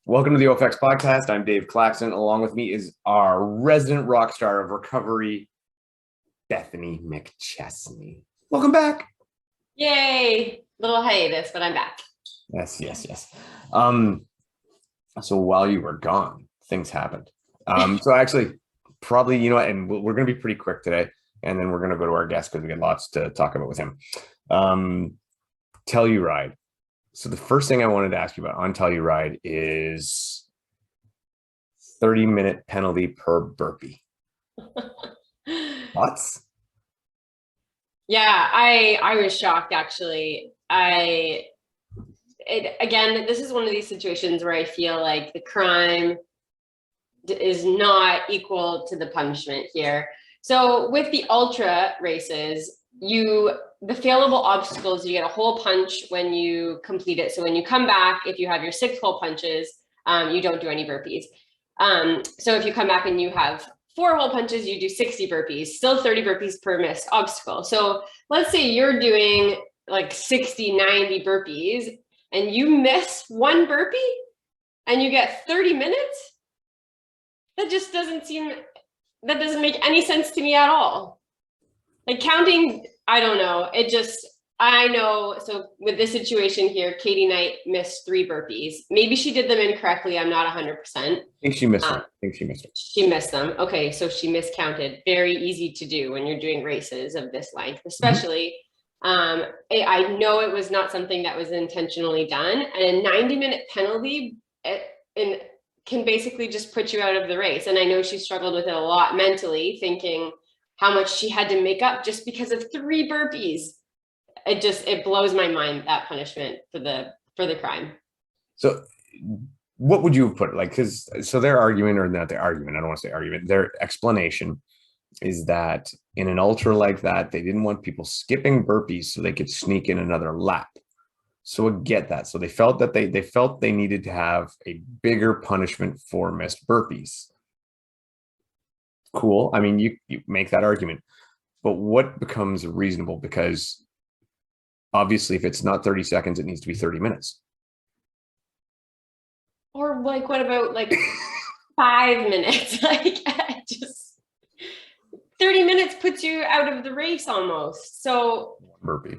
Welcome to the OFX podcast. I'm Dave Claxton. Along with me is our resident rock star of recovery, Bethany McChesney. Welcome back. Yay! Little hiatus, but I'm back. Yes. So while you were gone, things happened. So actually, probably, and we're going to be pretty quick today, and then we're going to go to our guest because we got lots to talk about with him. Telluride. So the first thing I wanted to ask you about on Telluride is 30-minute penalty per burpee. Thoughts? Yeah, I was shocked actually. Again, this is one of these situations where I feel like the crime is not equal to the punishment here. So with the ultra races, the failable obstacles, you get a hole punch when you complete it. So when you come back, if you have your 6 hole punches, you don't do any burpees. So if you come back and you have 4 hole punches, you do 60 burpees, still 30 burpees per missed obstacle. So let's say you're doing like 60, 90 burpees and you miss 1 burpee and you get 30 minutes. That just doesn't make any sense to me at all. Like counting, I don't know. I know. So with this situation here, Katie Knight missed 3 burpees. Maybe she did them incorrectly. I'm not 100%. I think she missed them. She missed them. Okay. So she miscounted. Very easy to do when you're doing races of this length, especially. I know it was not something that was intentionally done. And a 90-minute penalty can basically just put you out of the race. And I know she struggled with it a lot mentally, thinking how much she had to make up just because of 3 burpees. It blows my mind, that punishment for the crime. So what would you have put so their argument, or not their argument, I don't want to say argument, their explanation is that in an ultra like that, they didn't want people skipping burpees so they could sneak in another lap. So I get that. So they felt that they needed to have a bigger punishment for missed burpees. Cool. I mean, you make that argument, but what becomes reasonable? Because obviously if it's not 30 seconds, it needs to be 30 minutes. Or like, what about like 5 minutes? Like just 30 minutes puts you out of the race almost. So burpee.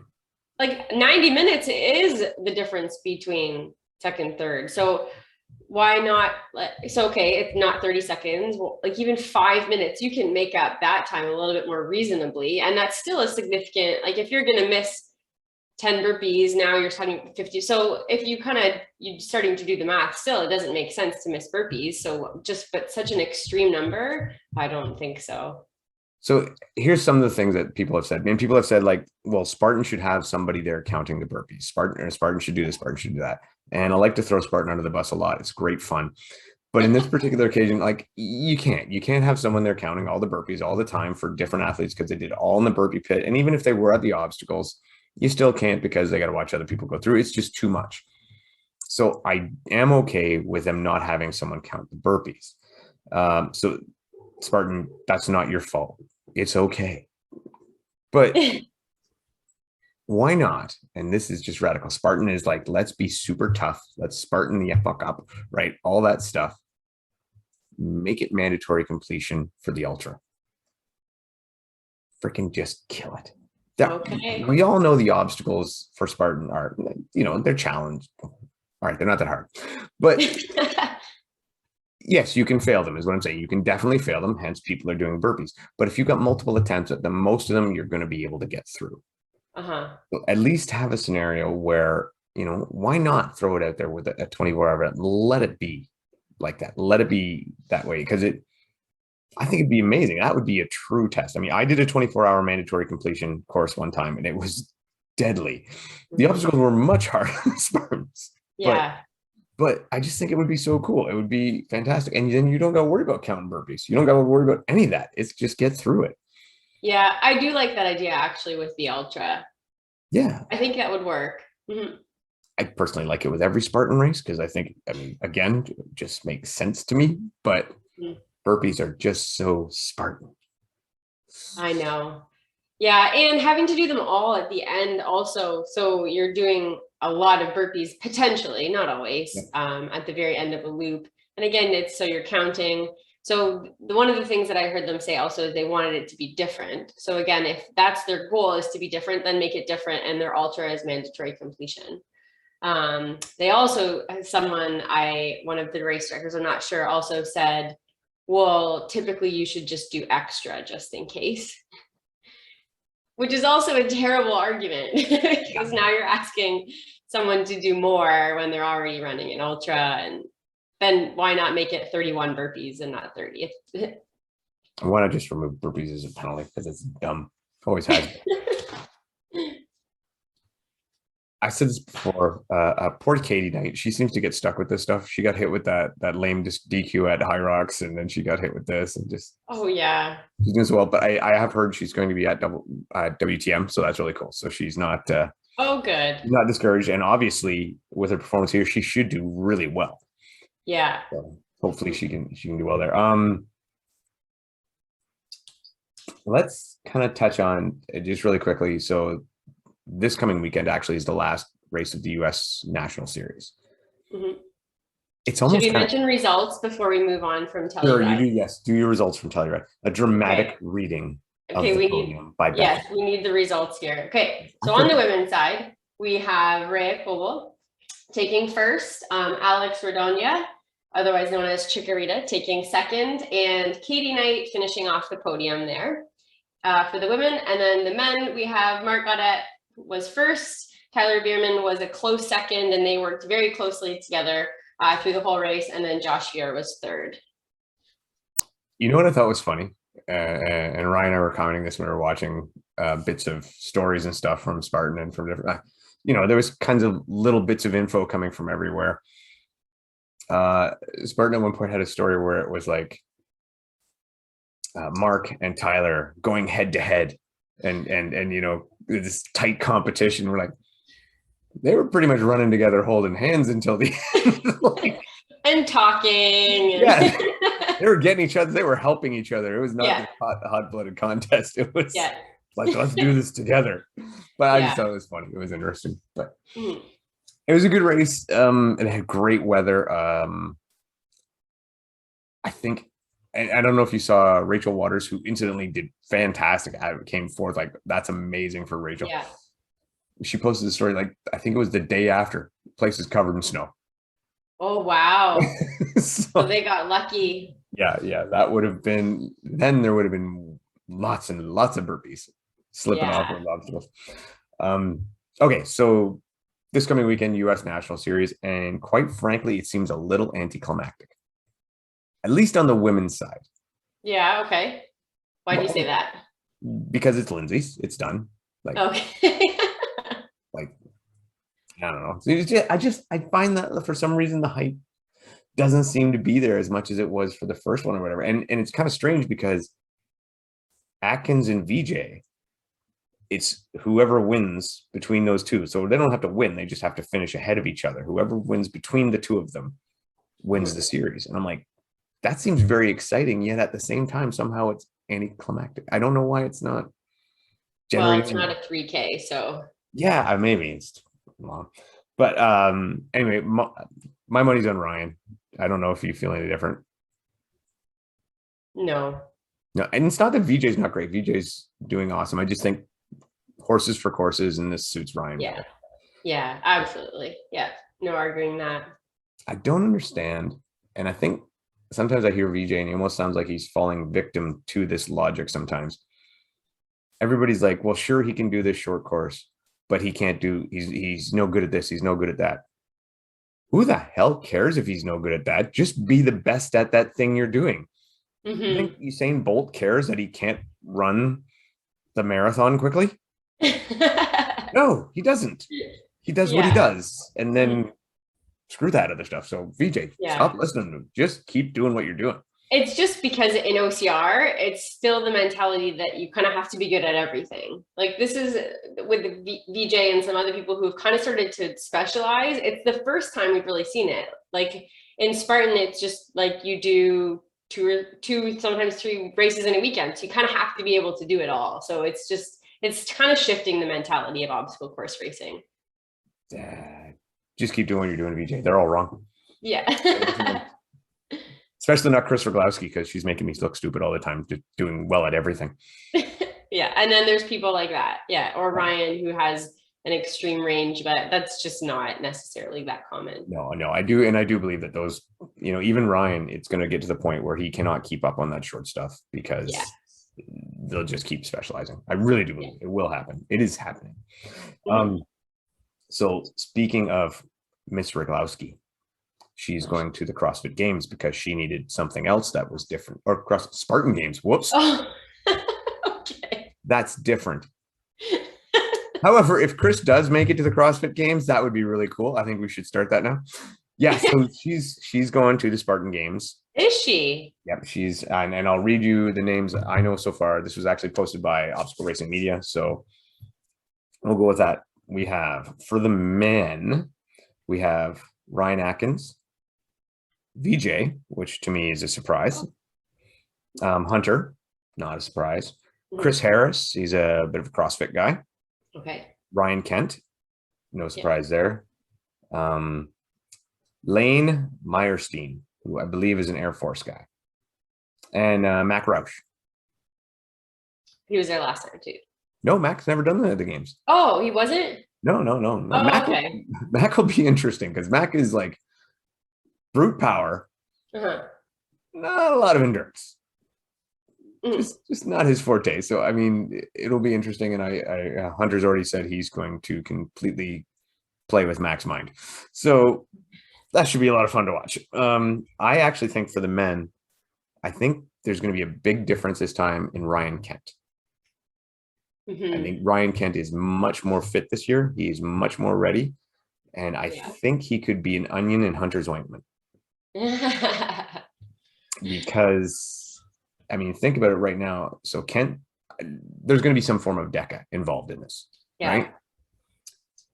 Like 90 minutes is the difference between second, third. So why not? So, okay, it's not 30 seconds. Well, like even 5 minutes, you can make up that time a little bit more reasonably. And that's still a significant, like if you're going to miss 10 burpees, now you're starting 50. So if you're starting to do the math, still, it doesn't make sense to miss burpees. So but such an extreme number, I don't think so. So here's some of the things that people have said. And people have said like, well, Spartan should have somebody there counting the burpees. Spartan should do this, Spartan should do that. And I like to throw Spartan under the bus a lot. It's great fun. But in this particular occasion, like you can't have someone there counting all the burpees all the time for different athletes because they did all in the burpee pit. And even if they were at the obstacles, you still can't because they got to watch other people go through. It's just too much. So I am okay with them not having someone count the burpees. So Spartan, that's not your fault. It's okay. But why not? And this is just radical. Spartan is like, let's be super tough. Let's Spartan the fuck up, right? All that stuff. Make it mandatory completion for the ultra. Freaking just kill it. Okay. We all know the obstacles for Spartan are, they're challenged. All right, they're not that hard. But yes, you can fail them, is what I'm saying. You can definitely fail them, hence people are doing burpees. But if you've got multiple attempts at them, most of them you're going to be able to get through. So at least have a scenario where, why not throw it out there with a 24-hour, let it be like that. Let it be that way, because I think it'd be amazing. That would be a true test. I mean, I did a 24-hour mandatory completion course one time, and it was deadly. The obstacles were much harder than Spartans. Yeah. But I just think it would be so cool. It would be fantastic. And then you don't got to worry about counting burpees. You don't got to worry about any of that. It's just get through it. Yeah, I do like that idea actually with the ultra. Yeah. I think that would work. Mm-hmm. I personally like it with every Spartan race because again, it just makes sense to me. But burpees are just so Spartan. I know. Yeah, and having to do them all at the end also. So you're doing a lot of burpees potentially, not Yeah. always, at the very end of a loop. And again, it's so you're counting. So one of the things that I heard them say also is they wanted it to be different. So again, if that's their goal is to be different, then make it different, and their ultra is mandatory completion. They also, one of the race directors, I'm not sure, also said, well, typically you should just do extra just in case, which is also a terrible argument because now you're asking someone to do more when they're already running an ultra, and then why not make it 31 burpees and not 30? Why not just remove burpees as a penalty because it's dumb. Always has. I said this before. Poor Katie Knight. She seems to get stuck with this stuff. She got hit with that lame DQ at High Rocks, and then she got hit with this, and just Oh yeah, she's doing so well. But I have heard she's going to be at WTM, so that's really cool. So she's not oh good, not discouraged, and obviously with her performance here, she should do really well. yeah. So hopefully she can do well there. Let's kind of touch on just really quickly. So this coming weekend actually is the last race of the U.S. National Series. Mm-hmm. It's Should almost we mention results before we move on from Telluride? Sure, you do. Yes, do your results from Telluride. A dramatic Okay. reading Okay, of the we podium need, by Becky. yes, we need the results here. Okay, so on the women's side, we have Rhea Coble taking first, Alex Redonia, otherwise known as Chikorita, taking second, and Katie Knight finishing off the podium there for the women. And then the men, we have Mark Gaudette was first, Tyler Bierman was a close second, and they worked very closely together through the whole race, and then Josh Fier was third. You know what I thought was funny? And Ryan and I were commenting this when we were watching bits of stories and stuff from Spartan and from different, there was kinds of little bits of info coming from everywhere. Spartan at one point had a story where it was like Mark and Tyler going head to head, and this tight competition. We're like, they were pretty much running together, holding hands until the end. And talking. Yeah, they were getting each other. They were helping each other. It was not a hot-blooded contest. It was like, let's do this together. But I just thought it was funny. It was interesting. But it was a good race. It had great weather. I think, and I don't know if you saw Rachel Waters, who incidentally did fantastic. Came forth like, that's amazing for Rachel. Yeah. She posted the story like, I think it was the day after. Place is covered in snow. Oh wow. So they got lucky. Yeah, that would have been, then there would have been lots and lots of burpees slipping off of obstacles. Okay, so this coming weekend, US National Series, and quite frankly, it seems a little anticlimactic, at least on the women's side. Yeah, okay. Why do you say that? Because it's Lindsay's, it's done. Like, okay. like, I don't know. I find that for some reason the hype doesn't seem to be there as much as it was for the first one or whatever. And it's kind of strange because Atkins and VJ, it's whoever wins between those two. So they don't have to win. They just have to finish ahead of each other. Whoever wins between the two of them wins the series. And I'm like, that seems very exciting. Yet at the same time, somehow it's anticlimactic. I don't know why it's not generating. Well, it's not a 3K, so. Yeah, maybe it's long. But anyway, my money's on Ryan. I don't know if you feel any different. No, and it's not that VJ's not great. VJ's doing awesome. I just think horses for courses, and this suits Ryan. Yeah, absolutely. Yeah, no arguing that. I don't understand, and I think sometimes I hear VJ, and he almost sounds like he's falling victim to this logic sometimes. Everybody's like, well, sure, he can do this short course, but he can't do, he's no good at this, he's no good at that. Who the hell cares if he's no good at that? Just be the best at that thing you're doing. You think Usain Bolt cares that he can't run the marathon quickly? No, he doesn't. He does what he does, and then screw that other stuff. So VJ, stop listening to him. Just keep doing what you're doing. It's just because in OCR, it's still the mentality that you kind of have to be good at everything. Like this is with the VJ and some other people who've kind of started to specialize. It's the first time we've really seen it. Like in Spartan, it's just like you do two, sometimes 3 races in a weekend. So you kind of have to be able to do it all. So it's just, it's kind of shifting the mentality of obstacle course racing. Just keep doing what you're doing, VJ. They're all wrong. Yeah. Especially not Chris Roglowski, because she's making me look stupid all the time, just doing well at everything. Yeah. And then there's people like that. Yeah. Or Ryan, who has an extreme range, but that's just not necessarily that common. No, I do. And I do believe that those, even Ryan, it's going to get to the point where he cannot keep up on that short stuff because they'll just keep specializing. I really do believe it will happen. It is happening. So speaking of Miss Roglowski, she's going to the CrossFit Games because she needed something else that was different, or Spartan Games. Whoops. Oh, okay. That's different. However, if Chris does make it to the CrossFit Games, that would be really cool. I think we should start that now. Yeah, so she's going to the Spartan Games. Is she? Yep, she's, and I'll read you the names I know so far. This was actually posted by Obstacle Racing Media, so we'll go with that. We have, for the men, we have Ryan Atkins, VJ, which to me is a surprise. Hunter, not a surprise. Chris Harris, he's a bit of a CrossFit guy. Okay. Ryan Kent, no surprise there. Lane Meyerstein, who I believe is an Air Force guy. And Mac Roush. He was there last time too. No, Mac's never done the games. Oh, he wasn't? No. Oh, Mac will be interesting because Mac is like brute power. Not a lot of endurance. Just not his forte. So I mean, it'll be interesting. And I Hunter's already said he's going to completely play with Mac's mind. So that should be a lot of fun to watch. I actually think for the men, I think there's going to be a big difference this time in Ryan Kent. I think Ryan Kent is much more fit this year. He's much more ready. And I think he could be an onion in Hunter's ointment. Because, I mean, think about it right now. So Kent, there's going to be some form of DECA involved in this, right?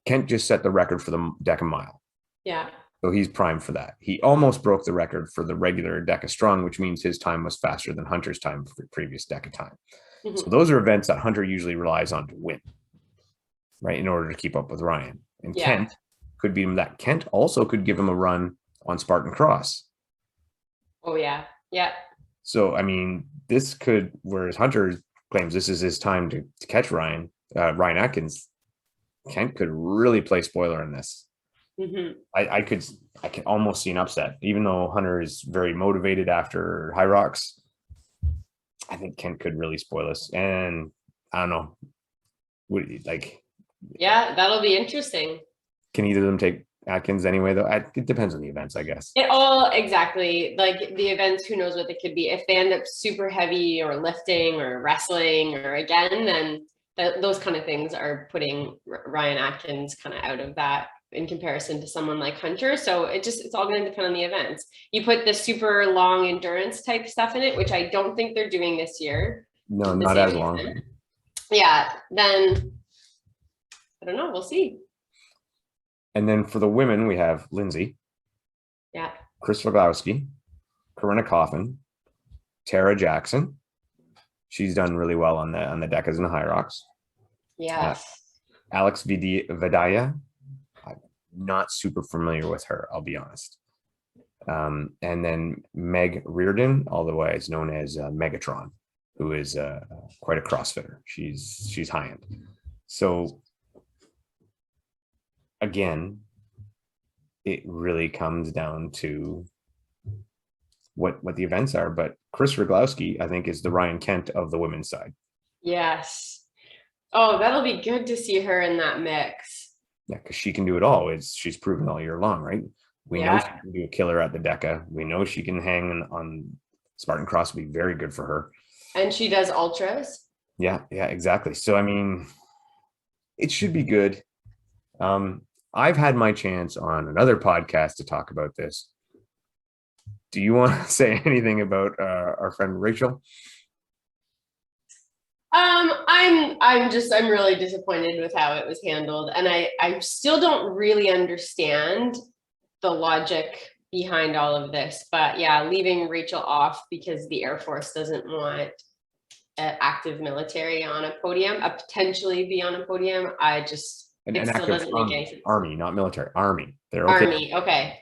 Kent just set the record for the DECA mile. Yeah. So he's primed for that. He almost broke the record for the regular DECA strong, which means his time was faster than Hunter's time for previous DECA time. So those are events that Hunter usually relies on to win, right? In order to keep up with Ryan. And Kent could beat him that. Kent also could give him a run on Spartan Cross. Oh, yeah. Yeah. So, I mean, this could, whereas Hunter claims this is his time to catch Ryan Atkins, Kent could really play spoiler in this. I can almost see an upset, even though Hunter is very motivated after High Rocks. I think Kent could really spoil us. And I don't know. Yeah, that'll be interesting. Can either of them take Atkins anyway, though? It depends on the events, I guess. It all, exactly. Like the events, who knows what they could be. If they end up super heavy or lifting or wrestling or again, then those kind of things are putting Ryan Atkins kind of out of that in comparison to someone like Hunter. So it's all going to depend on the events. You put the super long endurance type stuff in it, which I don't think they're doing this year. No, not as long. Yeah, then I don't know. We'll see. And then for the women, we have Lindsay. Yeah. Chris Roglowski, Corinna Coffin, Tara Jackson. She's done really well on the Decas and the High Rocks. Yeah. Alex Vidaya. I'm not super familiar with her, I'll be honest. And then Meg Reardon, otherwise known as Megatron, who is quite a CrossFitter. She's high end. So again, it really comes down to what the events are. But Chris Roglowski, I think, is the Ryan Kent of the women's side. Yes. Oh, that'll be good to see her in that mix. Yeah, because she can do it all. She's proven all year long, right? We know she can be a killer at the DECA. We know she can hang on Spartan Cross, will be very good for her. And she does ultras. Yeah, exactly. So, I mean, it should be good. I've had my chance on another podcast to talk about this. Do you want to say anything about our friend Rachel? I'm really disappointed with how it was handled. And I still don't really understand the logic behind all of this, but yeah, leaving Rachel off because the Air Force doesn't want active military on a podium, potentially be on a podium. It An still active doesn't make any sense. army, not military. Army. They're okay. Army. Okay.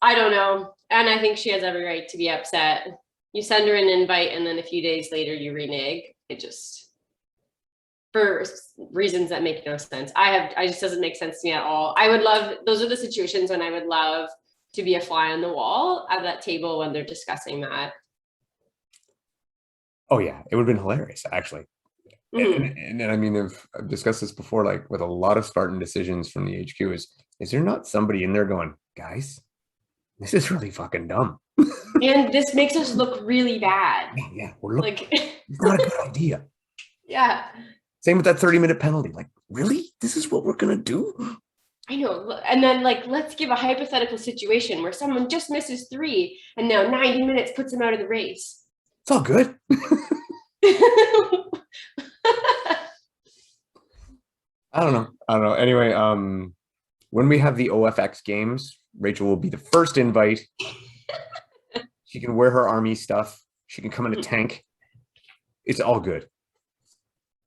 I don't know. And I think she has every right to be upset. You send her an invite and then a few days later you renege. It just, for reasons that make no sense. I just doesn't make sense to me at all. Those are the situations when I would love to be a fly on the wall at that table when they're discussing that. Oh yeah, it would have been hilarious, actually. Mm-hmm. And I mean, I've discussed this before, like with a lot of Spartan decisions from the HQ is there not somebody in there going, guys, this is really fucking dumb. And this makes us look really bad. Yeah, we're looking like it's not a good idea. Yeah. Same with that 30-minute penalty. Like, really? This is what we're gonna do? I know. And then let's give a hypothetical situation where someone just misses 3 and now 90 minutes puts them out of the race. It's all good. I don't know. Anyway, when we have the OFX games, Rachel will be the first invite. She can wear her army stuff. She can come in a tank. It's all good.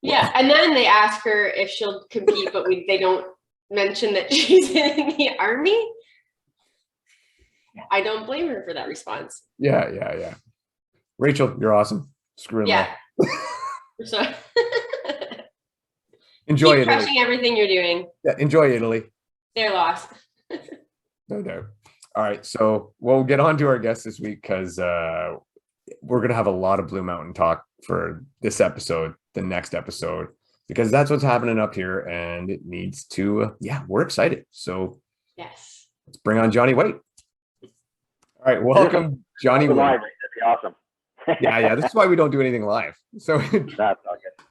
Yeah, and then they ask her if she'll compete, but they don't mention that she's in the army. I don't blame her for that response. Yeah. Rachel, you're awesome. Screw it. Yeah. So enjoy Keep crushing everything you're doing. Yeah, enjoy Italy. They're lost. No doubt. All right, so we'll get on to our guest this week because we're gonna have a lot of Blue Mountain talk for this episode, the next episode, because that's what's happening up here, and it needs to. We're excited. So yes, let's bring on Johnny Waite. All right, welcome, Johnny Waite. That'd be awesome. yeah. This is why we don't do anything live. So that's all good.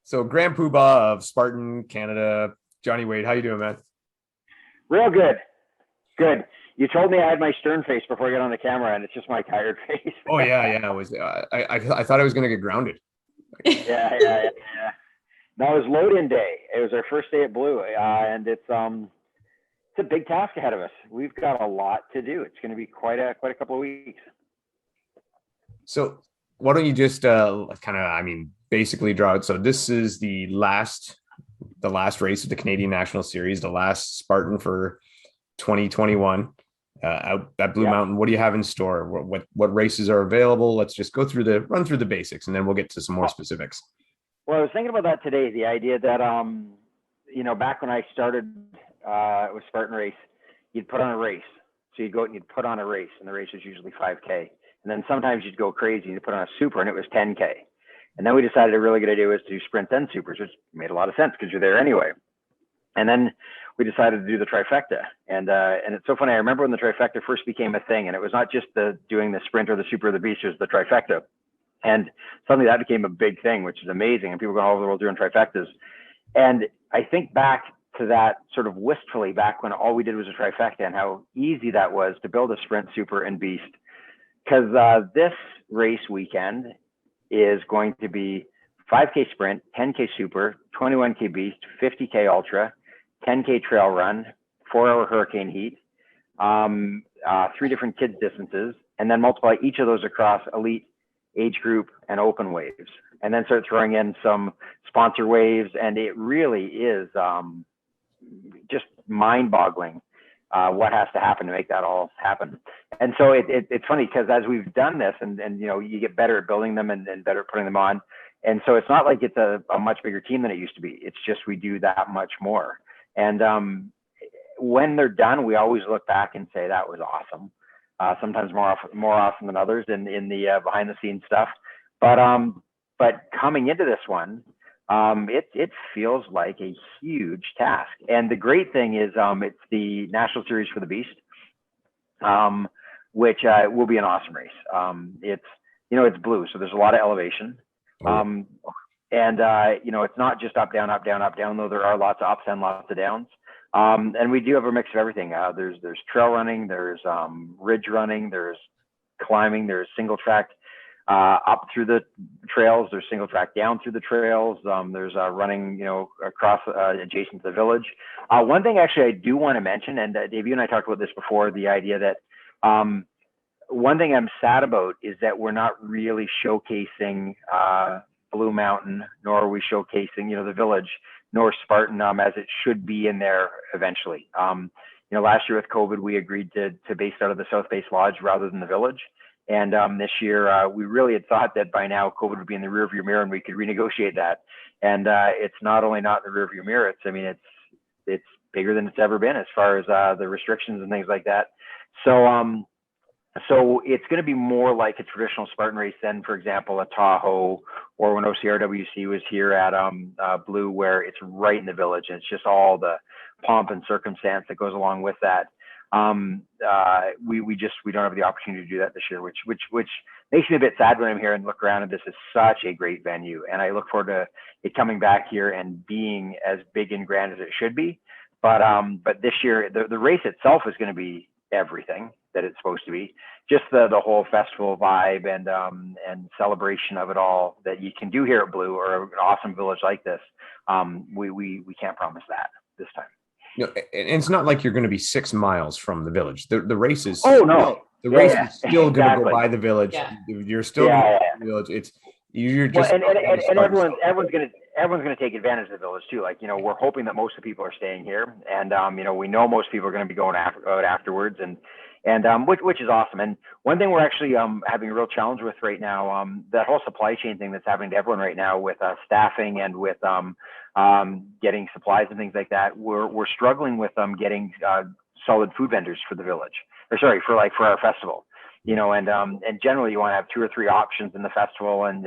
So Grand Poobah of Spartan Canada, Johnny Waite, how you doing, man? Real good. Good. You told me I had my stern face before I got on the camera, and it's just my tired face. Oh yeah. It was. I thought I was gonna get grounded. Yeah. No, it was load-in day. It was our first day at Blue, and it's a big task ahead of us. We've got a lot to do. It's going to be quite a couple of weeks. So why don't you just basically draw it. So this is the last race of the Canadian National Series, the last Spartan for 2021 out at Blue Mountain. What do you have in store? What races are available? Let's just run through the basics, and then we'll get to some more specifics. Well, I was thinking about that today. The idea that back when I started with Spartan Race, you'd put on a race. So you'd go out and you'd put on a race, and the race was usually 5K. And then sometimes you'd go crazy and you'd put on a super, and it was 10K. And then we decided a really good idea was to do sprints and supers, which made a lot of sense because you're there anyway. And then we decided to do the trifecta. And it's so funny. I remember when the trifecta first became a thing, and it was not just doing the sprint or the super or the beast, it was the trifecta. And suddenly that became a big thing, which is amazing. And people going all over the world doing trifectas. And I think back to that sort of wistfully back when all we did was a trifecta and how easy that was to build a sprint, super, and beast. Because this race weekend is going to be 5K sprint, 10K super, 21K beast, 50K ultra, 10K trail run, 4-hour hurricane heat, 3 different kids distances, and then multiply each of those across elite, age group, and open waves, and then start throwing in some sponsor waves. And it really is just mind-boggling what has to happen to make that all happen. And so it's funny because as we've done this, and you get better at building them and better at putting them on. And so it's not like it's a much bigger team than it used to be. It's just we do that much more. And when they're done, we always look back and say that was awesome. Sometimes more often than others in the behind the scenes stuff. But coming into this one, it feels like a huge task. And the great thing is it's the National Series for the Beast, which will be an awesome race. It's blue, so there's a lot of elevation. And it's not just up, down, though there are lots of ups and lots of downs. And we do have a mix of everything. There's trail running, there's ridge running, there's climbing, there's single track up through the trails, there's single track down through the trails, there's running, across adjacent to the village. One thing actually I do want to mention, and Dave, you and I talked about this before, the idea that one thing I'm sad about is that we're not really showcasing Blue Mountain, nor are we showcasing, the village, nor Spartan as it should be in there eventually. Last year with COVID, we agreed to base out of the South Base Lodge rather than the village. And this year, we really had thought that by now COVID would be in the rearview mirror and we could renegotiate that. And it's not only not in the rearview mirror, it's bigger than it's ever been as far as the restrictions and things like that. So it's going to be more like a traditional Spartan race than, for example, a Tahoe, or when OCRWC was here at Blue, where it's right in the village and it's just all the pomp and circumstance that goes along with that. We don't have the opportunity to do that this year, which makes me a bit sad when I'm here and look around, and this is such a great venue, and I look forward to it coming back here and being as big and grand as it should be. But this year, the race itself is going to be everything that it's supposed to be. Just the whole festival vibe and celebration of it all that you can do here at Blue, or an awesome village like this. We can't promise that this time. And it's not like you're going to be 6 miles from the village. The race is. Oh no. The race is still going to go Exactly. by the village. Yeah. You're still going to the village. You're just. Well, and everyone's going to take advantage of the village too. Like, we're hoping that most of the people are staying here, and we know most people are going to be going out afterwards, and which is awesome. And one thing we're actually having a real challenge with right now, that whole supply chain thing that's happening to everyone right now with staffing and with getting supplies and things like that. We're struggling with getting solid food vendors for the village, for our festival. And generally you want to have 2 or 3 options in the festival, and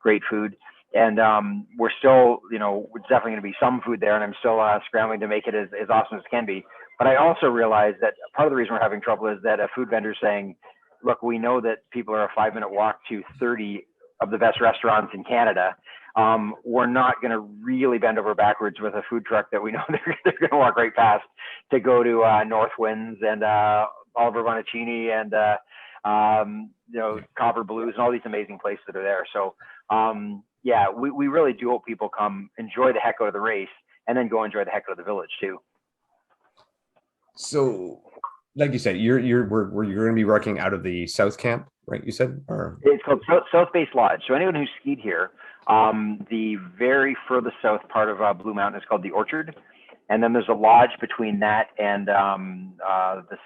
great food. And we're still, it's definitely going to be some food there, and I'm still scrambling to make it as awesome as it can be. But I also realize that part of the reason we're having trouble is that a food vendor saying, look, we know that people are a 5-minute walk to 30 of the best restaurants in Canada. We're not going to really bend over backwards with a food truck that we know they're going to walk right past to go to Northwinds and Oliver Bonaccini and Copper Blues and all these amazing places that are there. So we really do hope people come enjoy the heck out of the race and then go enjoy the heck out of the village too. So, like you said, you're going to be working out of the South Camp, right? You said, or it's called South Base Lodge. So anyone who's skied here, the very furthest south part of Blue Mountain is called the Orchard, and then there's a lodge between that and the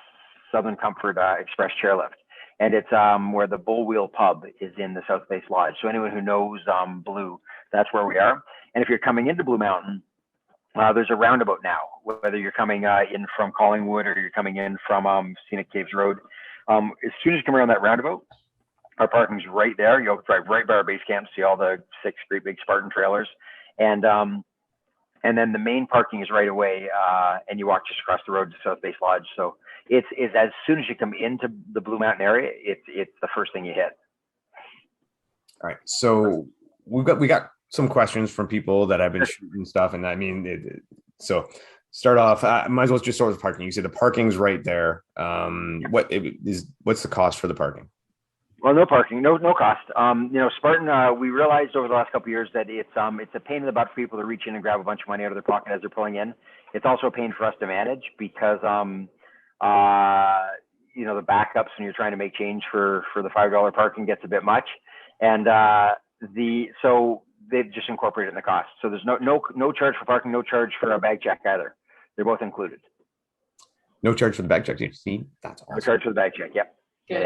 Southern Comfort Express chairlift, and it's where the Bull Wheel Pub is in the South Base Lodge. So anyone who knows Blue, that's where we are. And if you're coming into Blue Mountain, there's a roundabout now, whether you're coming in from Collingwood or you're coming in from Scenic Caves Road. As soon as you come around that roundabout, our parking's right there. You'll drive right by our base camp, see all the 6 great big Spartan trailers. And then the main parking is right away, and you walk just across the road to South Base Lodge. So it's as soon as you come into the Blue Mountain area, it's the first thing you hit. all right. So we got some questions from people that have been shooting stuff, and I mean, so start off. Might as well just start with parking. You said the parking's right there. What's the cost for the parking? Well, no parking, no cost. Spartan, we realized over the last couple of years that it's a pain in the butt for people to reach in and grab a bunch of money out of their pocket as they're pulling in. It's also a pain for us to manage because the backups when you're trying to make change for the $5 parking gets a bit much, and so they've just incorporated in the cost. So there's no charge for parking, no charge for a bag check either. They're both included. No charge for the bag check. Did you see? That's awesome. No charge for the bag check. Yep. Good.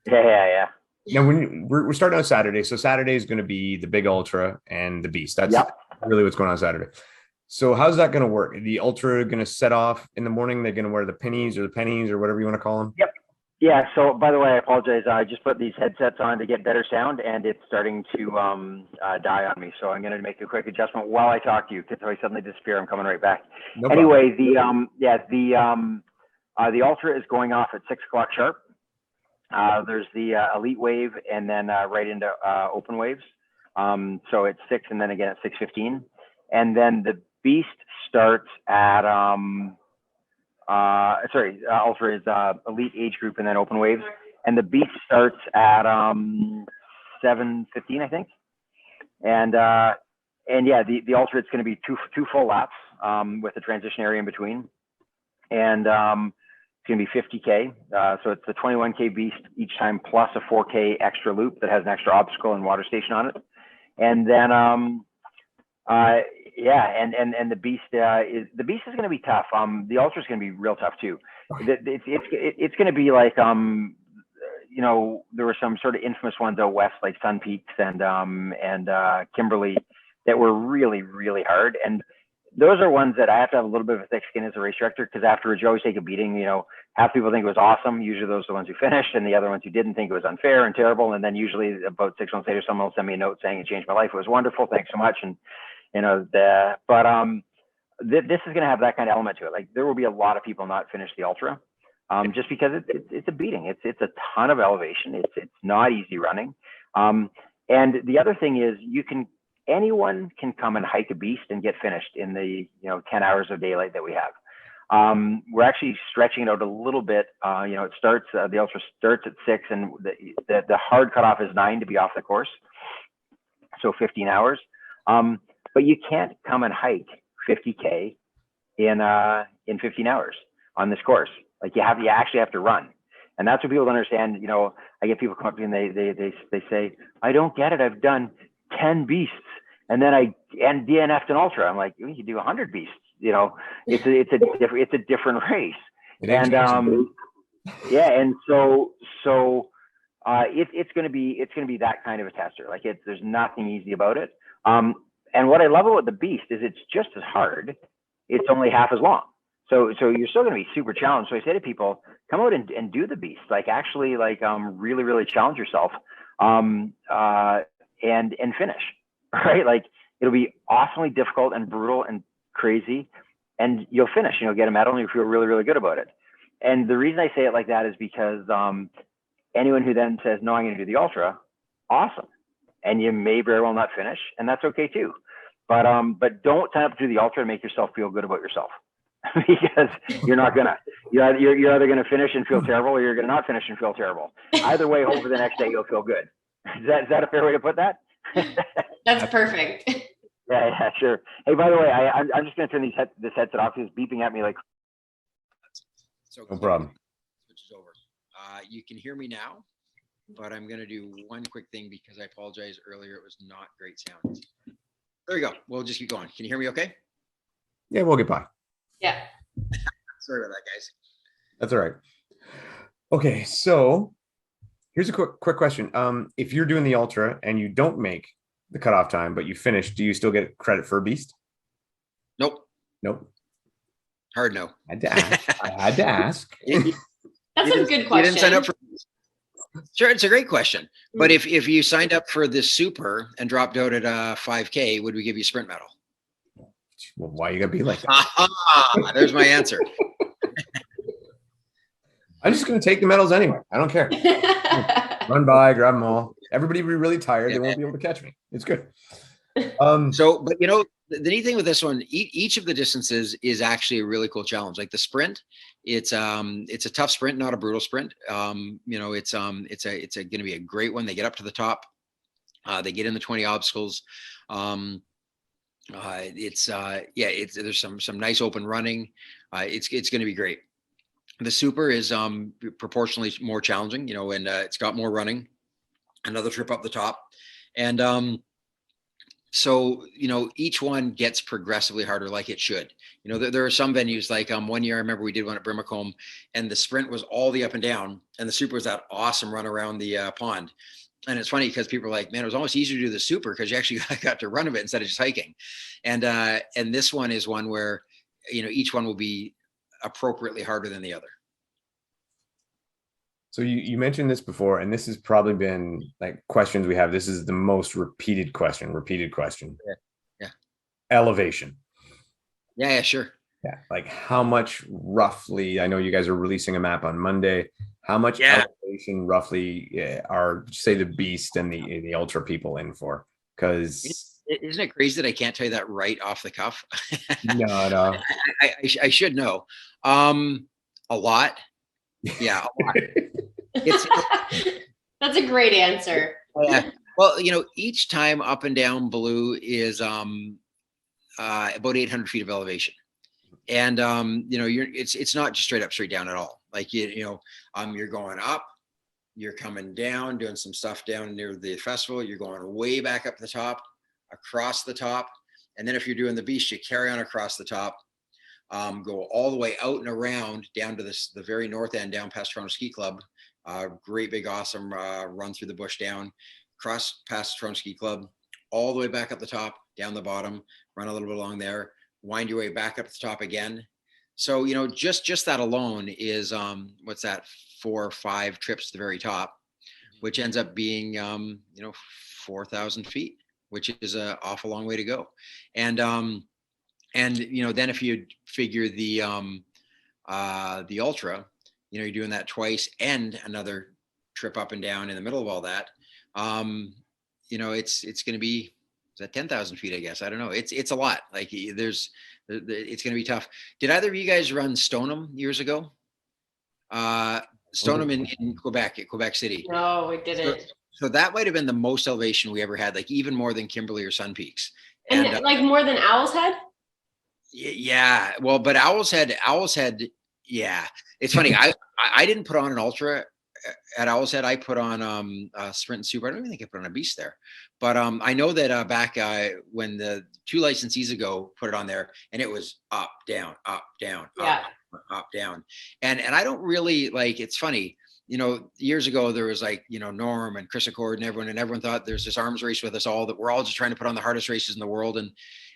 Yeah. Now, when we're starting on Saturday, so Saturday is going to be the big ultra and the beast. That's really what's going on Saturday. So how's that going to work? The ultra going to set off in the morning? They're going to wear the pennies or whatever you want to call them? Yep. Yeah. So by the way, I apologize. I just put these headsets on to get better sound, and it's starting to die on me. So I'm going to make a quick adjustment while I talk to you because if I suddenly disappear, I'm coming right back. No anyway, problem. The ultra is going off at 6 o'clock sharp. There's the elite wave and then right into open waves. So it's 6 and then again at 6:15. And then the beast starts at, ultra is elite age group and then open waves. And the beast starts at 7:15, I think. And the ultra, it's going to be two full laps with a transition area in between. And going to be 50K. So it's the 21K beast each time plus a 4K extra loop that has an extra obstacle and water station on it. And then, and the beast is going to be tough. The ultra is going to be real tough too. It's going to be like, you know, there were some sort of infamous ones out west, like Sun Peaks and Kimberley, that were really, really hard. And those are ones that I have to have a little bit of a thick skin as a race director, because afterwards you always take a beating. You know, half people think it was awesome. Usually those are the ones who finished, and the other ones who didn't think it was unfair and terrible. And then usually about 6 months later, someone will send me a note saying it changed my life. It was wonderful. Thanks so much. And you know, this is going to have that kind of element to it. Like, there will be a lot of people not finish the ultra, just because it's a beating. It's a ton of elevation. It's not easy running. And the other thing is, anyone can come and hike a beast and get finished in the 10 hours of daylight that we have. We're actually stretching it out a little bit. It starts, the ultra starts at 6, and the hard cutoff is 9 to be off the course, so 15 hours. But you can't come and hike 50K in 15 hours on this course. Like, you actually have to run. And that's what people don't understand. You know, I get people come up to me and they say, I don't get it. I've done 10 beasts and then I DNF'd an ultra. I'm like, you can do 100 beasts. You know, it's a different race. And and so it's going to be that kind of a tester. Like, there's nothing easy about it. And what I love about the beast is it's just as hard. It's only half as long. So you're still going to be super challenged. So I say to people, come out and do the beast. Like, actually, like, really, really challenge yourself, and finish. Right? Like, it'll be awesomely difficult and brutal and crazy, and you'll finish. You'll get a medal, and you feel really, really good about it. And the reason I say it like that is because anyone who then says, no, I'm going to do the ultra, awesome. And you may very well not finish, and that's okay too. But don't sign up to do the ultra and make yourself feel good about yourself, because you're not gonna. You're either gonna finish and feel terrible, or you're gonna not finish and feel terrible. Either way, hopefully the next day you'll feel good. Is that a fair way to put that? That's perfect. Yeah, sure. Hey, by the way, I'm just gonna turn this headset off. It's beeping at me like. So No problem. Switches over. You can hear me now, but I'm going to do one quick thing because I apologize earlier. It was not great sound. There you go. We'll just keep going. Can you hear me okay? Yeah, we'll get by. Yeah. Sorry about that, guys. That's all right. Okay, so here's a quick question. If you're doing the ultra and you don't make the cutoff time, but you finish, do you still get credit for a beast? Nope. Hard no. I had to ask. That's a good question. You didn't sign up for. Sure, it's a great question. But if you signed up for this super and dropped out at 5K, would we give you a sprint medal? Well, why you gotta be like that? There's my answer. I'm just gonna take the medals anyway. I don't care. Run by, grab them all. Everybody will be really tired. They won't be able to catch me. It's good. But you know, the neat thing with this one, each of the distances is actually a really cool challenge. Like the sprint, it's a tough sprint, not a brutal sprint. You know, it's going to be a great one. They get up to the top, they get in the 20 obstacles. There's some nice open running. It's going to be great. The super is proportionally more challenging, you know, and it's got more running, another trip up the top, and so, you know, each one gets progressively harder, like it should. You know, there are some venues, like one year I remember we did one at Brimacombe, and the sprint was all the up and down, and the super was that awesome run around the pond. And it's funny because people are like, man, it was almost easier to do the super because you actually got to run a bit instead of just hiking. And this one is one where, you know, each one will be appropriately harder than the other. So you mentioned this before, and this has probably been like questions we have. This is the most repeated question. Yeah. Elevation. Yeah, sure. Yeah. Like how much roughly, I know you guys are releasing a map on Monday. How much elevation roughly are, say, the beast and the ultra people in for? Because isn't it crazy that I can't tell you that right off the cuff? No. I should know. A lot. Yeah, a lot. That's a great answer. Yeah. Well, you know, each time up and down Blue is about 800 feet of elevation, and you know, it's not just straight up, straight down at all. Like, you're going up, you're coming down, doing some stuff down near the festival. You're going way back up the top, across the top. And then if you're doing the beast, you carry on across the top, go all the way out and around down to the very north end, down past Toronto Ski Club. Great big, awesome run through the bush down, cross past Toronto Ski Club, all the way back up the top, down the bottom, run a little bit along there, wind your way back up the top again. So, just that alone is, what's that, 4 or 5 trips to the very top, which ends up being, 4,000 feet, which is an awful long way to go. And then if you figure the ultra, you're doing that twice and another trip up and down in the middle of all that. It's going to be, is that 10,000 feet? I guess, I don't know. It's a lot. Like it's going to be tough. Did either of you guys run Stoneham years ago? Stoneham in Quebec City. No, we didn't. So that might have been the most elevation we ever had, like even more than Kimberley or Sun Peaks. And like more than Owl's Head? Yeah. Well, but Owl's Head, yeah. It's funny. I didn't put on an ultra at Owl's Head. I put on Sprint and Super. I don't even think I put on a beast there. But I know that back when the 2 licensees ago put it on there, and it was up, down, up, down, Yeah. up, down. And I don't really, like, it's funny, years ago there was like, Norm and Chris Accord and everyone thought there's this arms race with us all, that we're all just trying to put on the hardest races in the world. And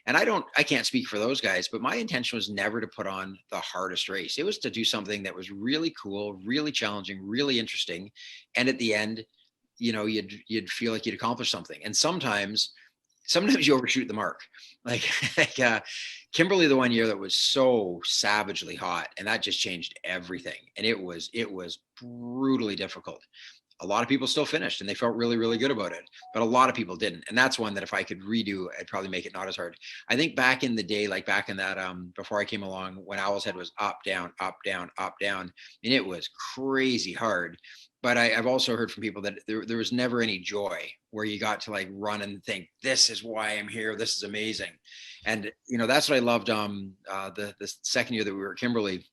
I can't speak for those guys, but my intention was never to put on the hardest race. It was to do something that was really cool, really challenging, really interesting. And at the end, you'd feel like you'd accomplished something. And sometimes you overshoot the mark. Like Kimberly, the one year that was so savagely hot, and that just changed everything. And it was brutally difficult. A lot of people still finished and they felt really, really good about it, but a lot of people didn't. And that's one that if I could redo, I'd probably make it not as hard. I think back in the day, like back in that, before I came along, when Owl's Head was up, down, up, down, up, down, and it was crazy hard. But I've also heard from people that there was never any joy where you got to like run and think, this is why I'm here. This is amazing. And, that's what I loved. The second year that we were at Kimberly,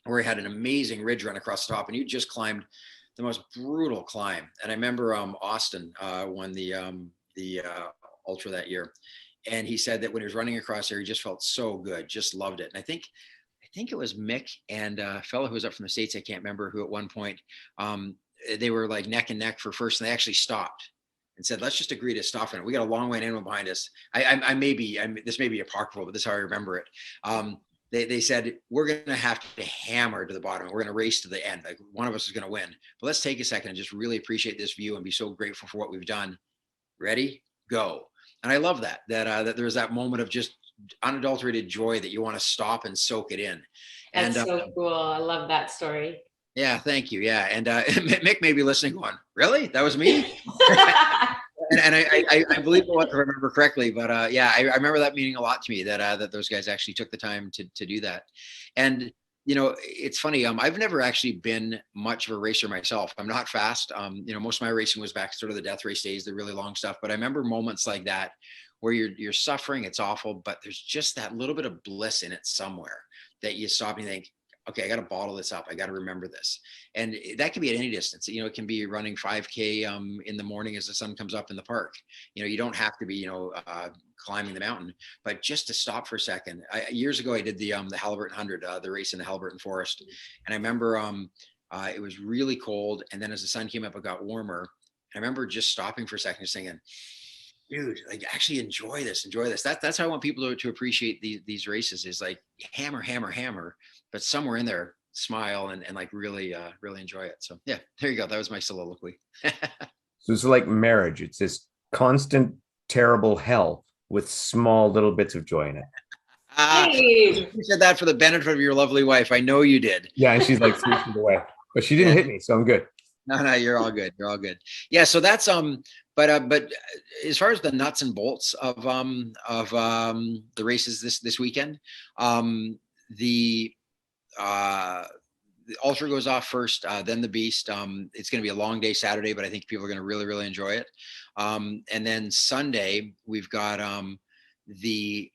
where we had an amazing ridge run across the top, and you just climbed the most brutal climb. And I remember Austin won the ultra that year, and he said that when he was running across there, he just felt so good, just loved it. And I think it was Mick and a fellow who was up from the States, I can't remember who, at one point they were like neck and neck for first, and they actually stopped and said, let's just agree to stop for it. We got a long way in behind us. This may be apocryphal, but this is how I remember it. They said, we're going to have to hammer to the bottom. We're going to race to the end. Like, one of us is going to win. But let's take a second and just really appreciate this view and be so grateful for what we've done. Ready? Go. And I love that there's that moment of just unadulterated joy that you want to stop and soak it in. That's so cool. I love that story. Yeah, thank you. Yeah. And Mick may be listening going, really? That was me? And I believe it was, if I remember correctly, but yeah, I remember that meaning a lot to me, that those guys actually took the time to do that. And it's funny. I've never actually been much of a racer myself. I'm not fast. Most of my racing was back sort of the death race days, the really long stuff. But I remember moments like that where you're suffering, it's awful, but there's just that little bit of bliss in it somewhere that you stop and you think, okay, I got to bottle this up. I got to remember this. And that can be at any distance. It can be running 5K in the morning as the sun comes up in the park. You don't have to be, climbing the mountain, but just to stop for a second. Years ago, I did the Halliburton 100, the race in the Halliburton Forest. And I remember it was really cold. And then as the sun came up, it got warmer. I remember just stopping for a second and saying, dude, like, actually enjoy this. That's how I want people to appreciate these races, is like hammer, hammer, hammer, but somewhere in there, smile and like really enjoy it. So yeah, there you go. That was my soliloquy. So it's like marriage. It's this constant, terrible hell with small little bits of joy in it. You said that for the benefit of your lovely wife. I know you did. Yeah, and she's like 3 feet away, but she didn't hit me, so I'm good. No, you're all good. You're all good. Yeah. So that's but as far as the nuts and bolts of the races this weekend, the ultra goes off first, then the beast. It's going to be a long day Saturday, but I think people are going to really, really enjoy it. And then Sunday we've got the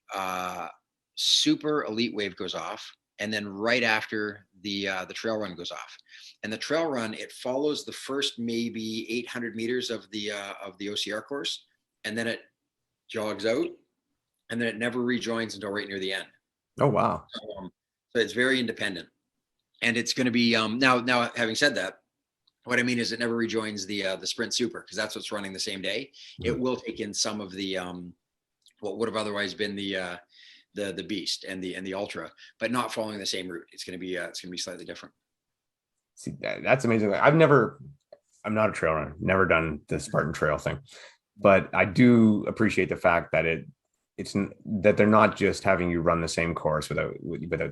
super elite wave goes off. and then right after the trail run goes off. And the trail run, it follows the first maybe 800 meters of the OCR course, and then it jogs out, and then it never rejoins until right near the end. Oh, wow. So it's very independent, and it's going to be now. Having said that, what I mean is it never rejoins the Sprint Super, because that's what's running the same day. It will take in some of the what would have otherwise been the Beast and the Ultra, but not following the same route. It's going to be slightly different. See, that's amazing. I'm not a trail runner, never done the Spartan Trail thing, but I do appreciate the fact that it's that they're not just having you run the same course without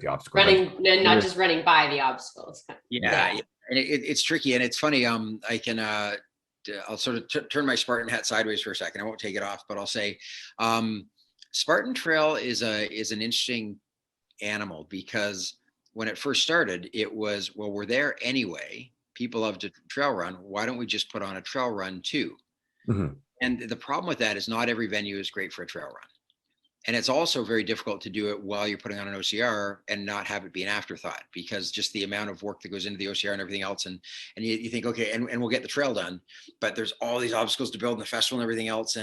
the obstacles. Not just running by the obstacles. Yeah. And it's tricky, and it's funny. I can I'll sort of turn my Spartan hat sideways for a second. I won't take it off, but I'll say Spartan Trail is an interesting animal, because when it first started, it was, well, we're there anyway. People love to trail run. Why don't we just put on a trail run too? Mm-hmm. And the problem with that is not every venue is great for a trail run. And it's also very difficult to do it while you're putting on an OCR and not have it be an afterthought, because just the amount of work that goes into the OCR and everything else. And you think, okay, and we'll get the trail done, but there's all these obstacles to build in the festival and everything else.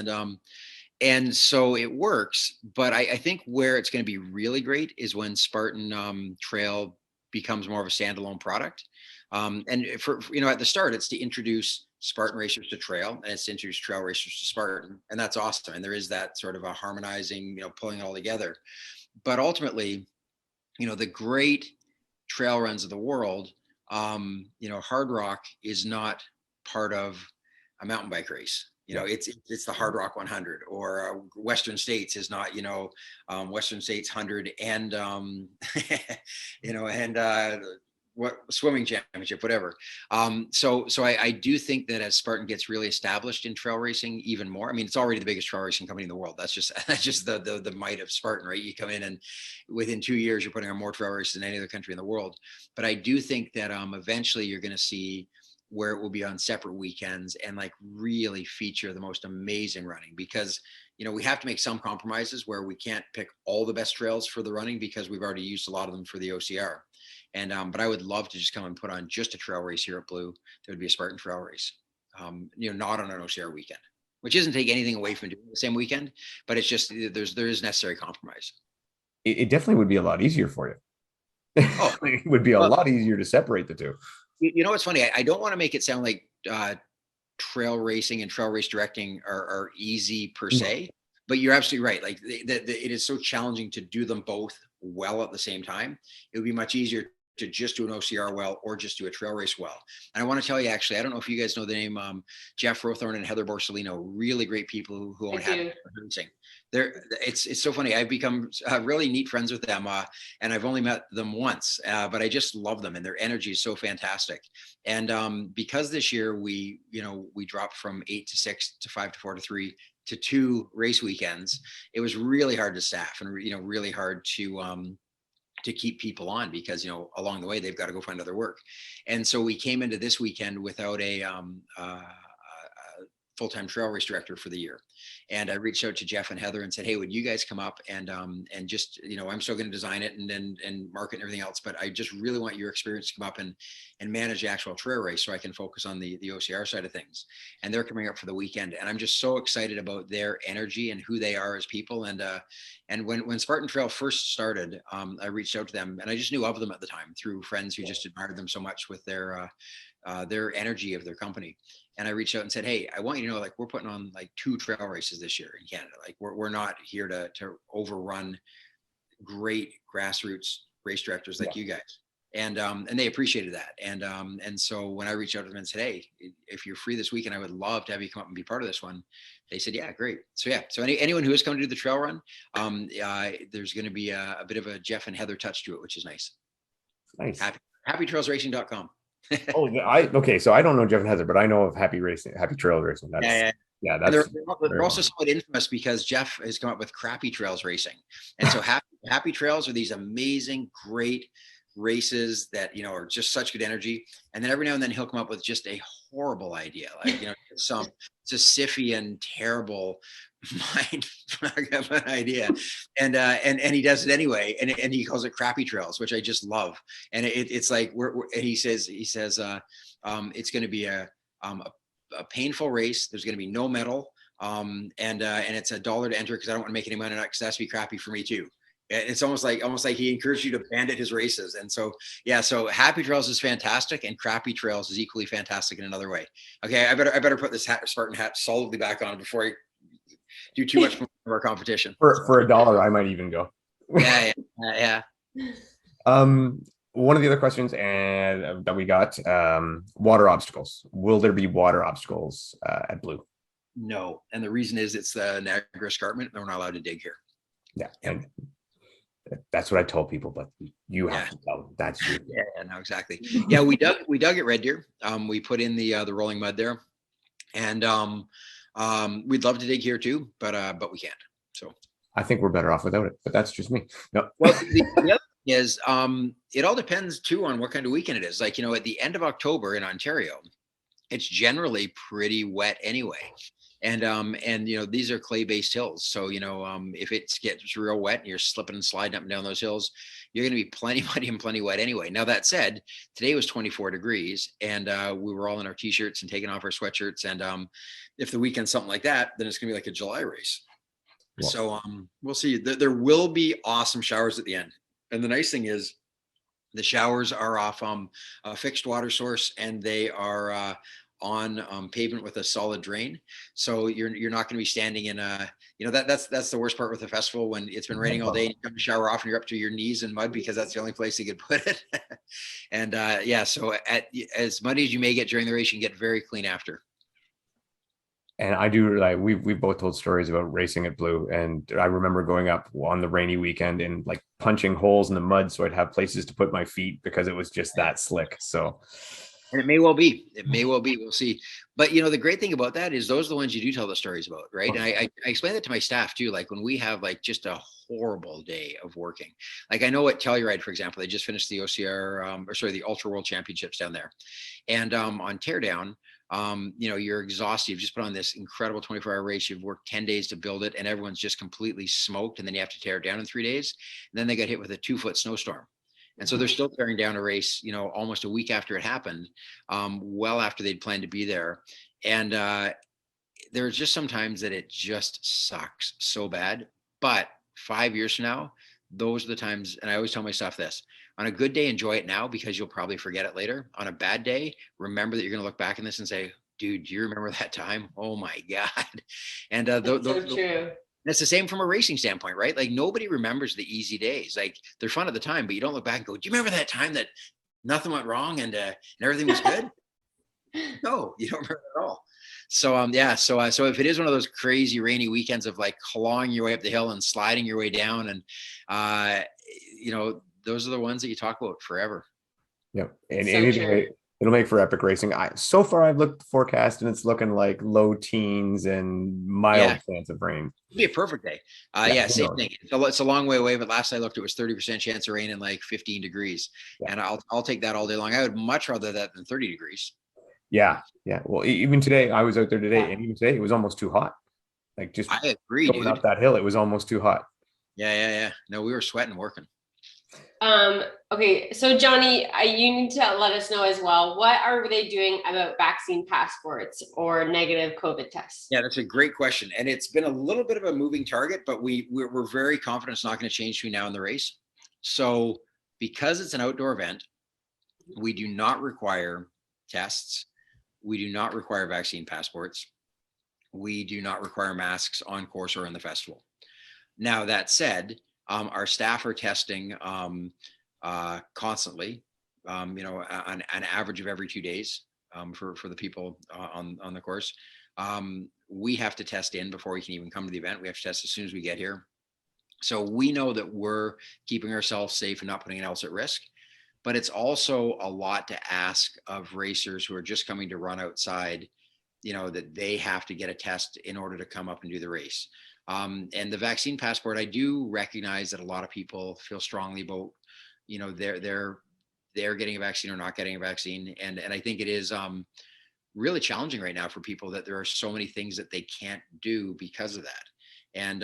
And so it works, but I think where it's going to be really great is when Spartan Trail becomes more of a standalone product. And for at the start, it's to introduce Spartan racers to trail, and it's to introduce trail racers to Spartan, and that's awesome. And there is that sort of a harmonizing, pulling it all together. But ultimately, the great trail runs of the world, Hard Rock is not part of a mountain bike race. It's the Hard Rock 100, or Western States is not, Western States 100 and, what swimming championship, whatever. So I do think that as Spartan gets really established in trail racing even more, I mean, it's already the biggest trail racing company in the world. That's just the might of Spartan, right? You come in and within 2 years, you're putting on more trail races than any other country in the world. But I do think that eventually you're going to see where it will be on separate weekends and like really feature the most amazing running, because we have to make some compromises where we can't pick all the best trails for the running, because we've already used a lot of them for the OCR. And but I would love to just come and put on just a trail race here at Blue. There would be a Spartan Trail race, not on an OCR weekend, which isn't take anything away from doing the same weekend, but it's just there is necessary compromise. It definitely would be a lot easier for you. Oh, it would be a lot easier to separate the two. What's funny? I don't want to make it sound like trail racing and trail race directing are easy per se, but you're absolutely right. Like it is so challenging to do them both well at the same time. It would be much easier to just do an OCR well, or just do a trail race well. And I want to tell you, actually, I don't know if you guys know the name Jeff Rothorn and Heather Borsellino, really great people who own Happy Racing. It's so funny. I've become really neat friends with them, and I've only met them once, but I just love them, and their energy is so fantastic. And because this year we dropped from 8 to 6 to 5 to 4 to 3 to 2 race weekends, it was really hard to staff, and really hard to keep people on, because along the way they've got to go find other work. And so we came into this weekend without a full-time trail race director for the year. And I reached out to Jeff and Heather and said, hey, would you guys come up and just, I'm still going to design it and market and everything else, but I just really want your experience to come up and manage the actual trail race, so I can focus on the OCR side of things. And they're coming up for the weekend, and I'm just so excited about their energy and who they are as people. And when Spartan Trail first started, I reached out to them, and I just knew of them at the time through friends who just admired them so much with their energy of their company. And I reached out and said, hey, I want you to know, like, we're putting on like 2 trail races this year in Canada. Like we're not here to overrun great grassroots race directors like you guys. And they appreciated that. And so when I reached out to them and said, hey, if you're free this weekend, I would love to have you come up and be part of this one. They said, yeah, great. So anyone who is coming to do the trail run, there's going to be a bit of a Jeff and Heather touch to it, which is nice. Nice. Happytrailsracing.com. Okay. So I don't know Jeff and Heather, but I know of Happy Trail Racing. That's, yeah. That's they're also somewhat infamous because Jeff has come up with Crappy Trails Racing. And so happy Trails are these amazing, great races that, are just such good energy. And then every now and then he'll come up with just a horrible idea. Like, it's a Sisyphean, terrible mind fuck of an idea. And he does it anyway. And he calls it crappy trails, which I just love. And it's like, and he says, it's going to be a painful race. There's going to be no medal. And it's $1 to enter because I don't want to make any money on it because that's to be crappy for me too. It's almost like he encouraged you to bandit his races. And so, yeah, so happy trails is fantastic and crappy trails is equally fantastic in another way. Okay. I better put this Spartan hat solidly back on before I do too much of our competition. For $1, I might even go. Yeah. One of the other questions that we got, water obstacles. Will there be water obstacles at Blue? No. And the reason is it's the Niagara Escarpment. And we're not allowed to dig here. Yeah. And that's what I told people, but you have to tell them. That's you. Yeah, no, exactly. Yeah, we dug at Red Deer. We put in the rolling mud there. And we'd love to dig here too, but we can't. So I think we're better off without it, but that's just me. No. Well, the other thing is it all depends too on what kind of weekend it is. Like, at the end of October in Ontario, it's generally pretty wet anyway. And these are clay-based hills. So, if it gets real wet and you're slipping and sliding up and down those hills, you're going to be plenty muddy and plenty wet anyway. Now, that said, today was 24 degrees and we were all in our t-shirts and taking off our sweatshirts. And if the weekend's something like that, then it's going to be like a July race. Wow. So we'll see. There will be awesome showers at the end. And the nice thing is the showers are off a fixed water source and they are on pavement with a solid drain. So you're not going to be standing in that's the worst part with the festival when it's been raining all day and you come to shower off and you're up to your knees in mud because that's the only place you could put it. And so as muddy as you may get during the race, you can get very clean after. And I do like we've both told stories about racing at Blue, and I remember going up on the rainy weekend and like punching holes in the mud so I'd have places to put my feet because it was just that slick. So, and it may well be. We'll see. But the great thing about that is those are the ones you do tell the stories about, right? And I explain that to my staff too. Like when we have like just a horrible day of working, like I know at Telluride, for example, they just finished the OCR, the Ultra World Championships down there, and on teardown. You're exhausted. You've just put on this incredible 24-hour race. You've worked 10 days to build it and everyone's just completely smoked. And then you have to tear it down in 3 days. And then they got hit with a 2-foot snowstorm. And so they're still tearing down a race, almost a week after it happened, well after they'd planned to be there. And there's just sometimes that it just sucks so bad. But 5 years from now, those are the times. And I always tell my staff this. On a good day, enjoy it now because you'll probably forget it later. On a bad day, remember that you're going to look back on this and say, dude, do you remember that time? Oh my God. And so true. That's the same from a racing standpoint, right? Like nobody remembers the easy days. Like they're fun at the time, but you don't look back and go, do you remember that time that nothing went wrong and everything was good? No, you don't remember at all. So so if it is one of those crazy rainy weekends of like clawing your way up the hill and sliding your way down and those are the ones that you talk about forever. Yeah. And it'll make for epic racing. So far I've looked at the forecast and it's looking like low teens and mild chance of rain. It'll be a perfect day. Same thing. It's a long way away, but last I looked, it was 30% chance of rain and like 15 degrees. Yeah. And I'll take that all day long. I would much rather that than 30 degrees. Yeah. Yeah. Well, even today, I was out there today and even today it was almost too hot. Like just I agree, going up that hill, it was almost too hot. Yeah. No, we were sweating working. Okay, so Johnny, you need to let us know as well. What are they doing about vaccine passports or negative COVID tests? Yeah, that's a great question. And it's been a little bit of a moving target, but we're very confident it's not going to change between now and the race. So because it's an outdoor event, we do not require tests. We do not require vaccine passports. We do not require masks on course or in the festival. Now, that said, our staff are testing constantly, an average of every 2 days for the people on the course. We have to test in before we can even come to the event. We have to test as soon as we get here. So we know that we're keeping ourselves safe and not putting anyone else at risk. But it's also a lot to ask of racers who are just coming to run outside, that they have to get a test in order to come up and do the race. And the vaccine passport, I do recognize that a lot of people feel strongly about, they're getting a vaccine or not getting a vaccine. And I think it is really challenging right now for people, that there are so many things that they can't do because of that. And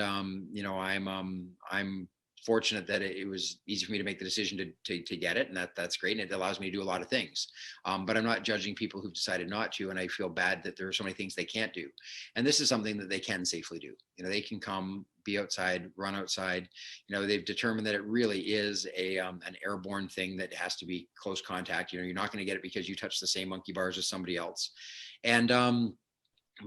you know, I'm fortunate that it was easy for me to make the decision to get it, and that's great, and it allows me to do a lot of things. But I'm not judging people who've decided not to, and I feel bad that there are so many things they can't do. And this is something that they can safely do. You know, they can come, be outside, run outside. You know, they've determined that it really is an airborne thing that has to be close contact. You know, you're not going to get it because you touch the same monkey bars as somebody else. And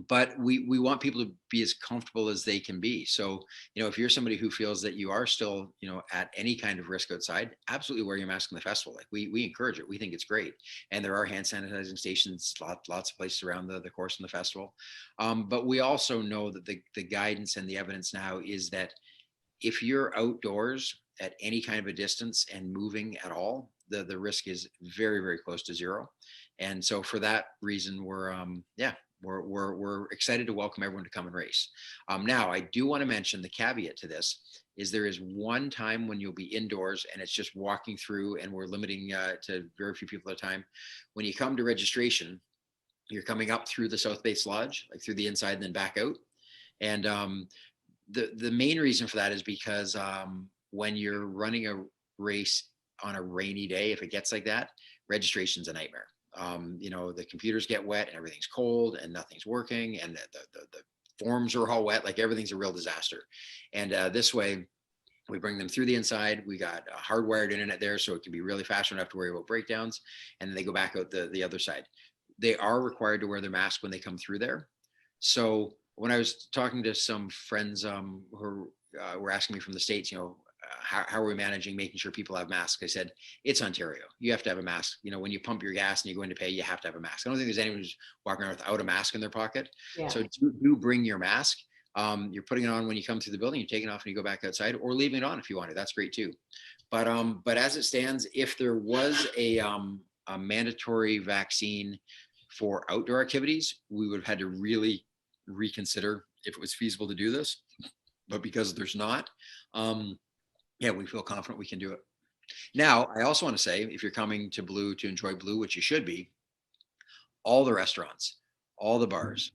but we want people to be as comfortable as they can be. So, you know, if you're somebody who feels that you are still, you know, at any kind of risk outside, absolutely wear your mask in the festival. Like we encourage it. We think it's great. And there are hand sanitizing stations, lots of places around the course and the festival. But we also know that the guidance and the evidence now is that if you're outdoors at any kind of a distance and moving at all, the risk is very, very close to zero. And so for that reason, we're excited to welcome everyone to come and race. Now, I do want to mention the caveat to this is there is one time when you'll be indoors and it's just walking through, and we're limiting to very few people at a time. When you come to registration, you're coming up through the South Base Lodge, like through the inside and then back out. And the main reason for that is because when you're running a race on a rainy day, if it gets like that, registration's a nightmare. You know, the computers get wet and everything's cold and nothing's working, and the forms are all wet, like everything's a real disaster. And this way, we bring them through the inside. We got hardwired internet there, so it can be really fast. We don't have to worry about breakdowns. And then they go back out the other side. They are required to wear their mask when they come through there. So when I was talking to some friends who were asking me from the States, you know, how are we managing making sure people have masks? I said, it's Ontario. You have to have a mask. You know, when you pump your gas and you go in to pay, you have to have a mask. I don't think there's anyone who's walking around without a mask in their pocket. Yeah. So do bring your mask. You're putting it on when you come through the building, you take it off and you go back outside, or leaving it on if you want to. That's great too. But as it stands, if there was a mandatory vaccine for outdoor activities, we would have had to really reconsider if it was feasible to do this. But because there's not, yeah, we feel confident we can do it. Now, I also want to say, if you're coming to Blue to enjoy Blue, which you should be, all the restaurants, all the bars,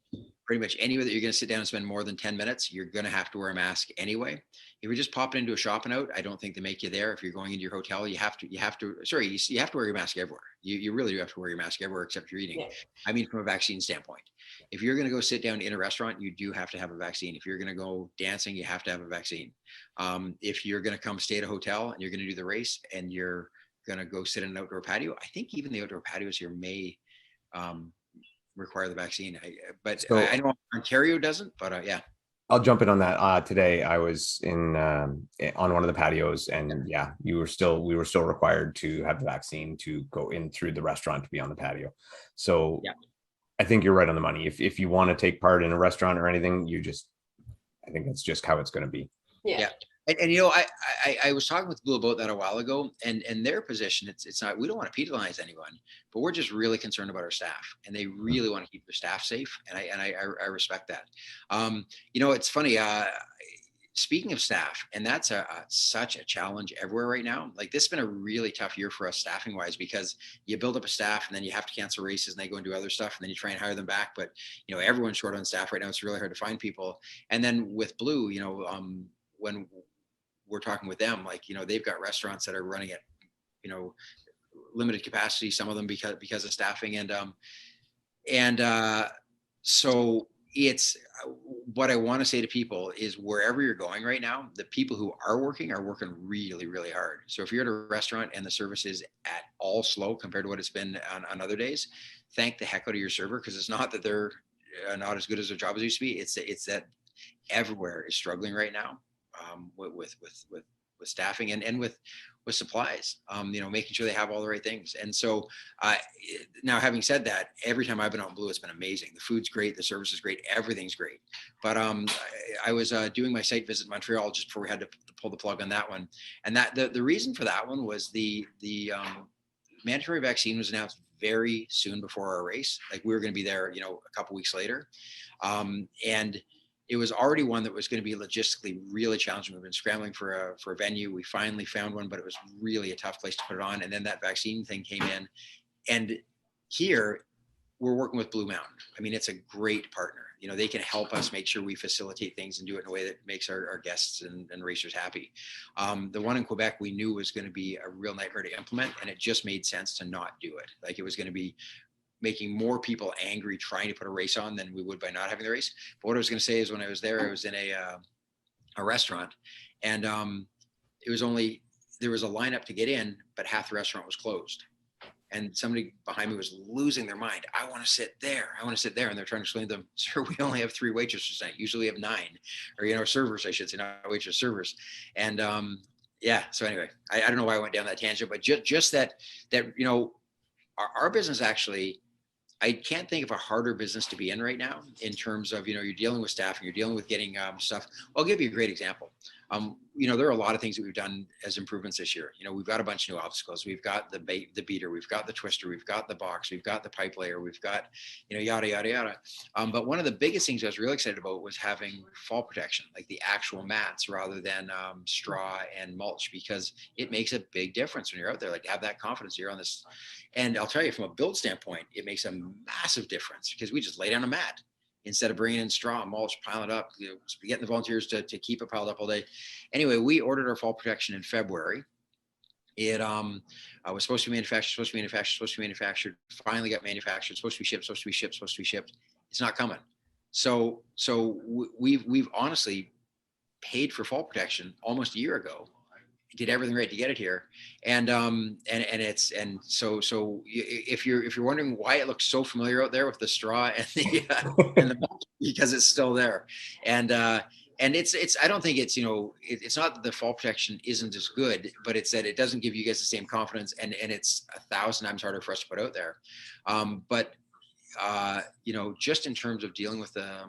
pretty much anywhere that you're going to sit down and spend more than 10 minutes, you're going to have to wear a mask anyway. If you're just popping into a shop and out, I don't think they make you there. If you're going into your hotel, you have to wear your mask everywhere. You really do have to wear your mask everywhere except if you're eating. Yeah. I mean, from a vaccine standpoint, if you're going to go sit down in a restaurant, you do have to have a vaccine. If you're going to go dancing, you have to have a vaccine. If you're going to come stay at a hotel and you're going to do the race and you're going to go sit in an outdoor patio, I think even the outdoor patios here may require the vaccine. I know Ontario doesn't, but yeah. I'll jump in on that. Today I was in on one of the patios, and yeah, we were still required to have the vaccine to go in through the restaurant to be on the patio. So yeah. I think you're right on the money. If you want to take part in a restaurant or anything, I think that's just how it's going to be. Yeah. And you know, I was talking with Blue about that a while ago, and their position, it's not, we don't want to penalize anyone, but we're just really concerned about our staff, and they really want to keep their staff safe, and I respect that. You know, it's funny. Speaking of staff, and that's such a challenge everywhere right now. Like, this has been a really tough year for us staffing wise, because you build up a staff and then you have to cancel races and they go and do other stuff, and then you try and hire them back. But, you know, everyone's short on staff right now. It's really hard to find people. And then with Blue, you know, when we're talking with them, like, you know, they've got restaurants that are running at, you know, limited capacity, some of them because of staffing. So it's, what I want to say to people is, wherever you're going right now, the people who are working really, really hard. So if you're at a restaurant and the service is at all slow compared to what it's been on other days, thank the heck out of your server, because it's not that they're not as good as their job as used to be. It's that everywhere is struggling right now. With staffing and with supplies, you know, making sure they have all the right things. And so now, having said that, every time I've been on Blue, it's been amazing. The food's great, the service is great, everything's great. But I was doing my site visit in Montreal just before we had to pull the plug on that one. And that the reason for that one was the mandatory vaccine was announced very soon before our race. Like, we were going to be there, you know, a couple weeks later. And it was already one that was going to be logistically really challenging. We've been scrambling for a venue. We finally found one, but it was really a tough place to put it on. And then that vaccine thing came in. And here, we're working with Blue Mountain. I mean, it's a great partner. You know, they can help us make sure we facilitate things and do it in a way that makes our guests and racers happy. The one in Quebec we knew was going to be a real nightmare to implement, and it just made sense to not do it. Like, it was going to be making more people angry trying to put a race on than we would by not having the race. But what I was going to say is, when I was there, I was in a restaurant, and there was a lineup to get in, but half the restaurant was closed. And somebody behind me was losing their mind. I want to sit there. I want to sit there. And they're trying to explain to them, sir, we only have 3 waitresses tonight. Usually we have 9, or, you know, servers, I should say, not waitress, servers. And yeah, so anyway, I don't know why I went down that tangent, but just that, you know, our business actually, I can't think of a harder business to be in right now, in terms of, you know, you're dealing with staff and you're dealing with getting stuff. I'll give you a great example. You know, there are a lot of things that we've done as improvements this year. You know, we've got a bunch of new obstacles. We've got the beater, we've got the twister, we've got the box, we've got the pipe layer, we've got, you know, yada, yada, yada. But one of the biggest things I was really excited about was having fall protection, like the actual mats, rather than straw and mulch, because it makes a big difference when you're out there. Like, have that confidence you're on this. And I'll tell you, from a build standpoint, it makes a massive difference, because we just lay down a mat instead of bringing in straw and mulch, piling it up, you know, getting the volunteers to keep it piled up all day. Anyway, we ordered our fall protection in February. It was supposed to be manufactured, finally got manufactured, supposed to be shipped. It's not coming. So we've honestly paid for fall protection almost a year ago, did everything right to get it here. And so if you're wondering why it looks so familiar out there with the straw and the mulch, because it's still there. And it's I don't think it's, you know, it's not that the fall protection isn't as good, but it's that it doesn't give you guys the same confidence, and it's 1,000 times harder for us to put out there. But you know, just in terms of dealing with the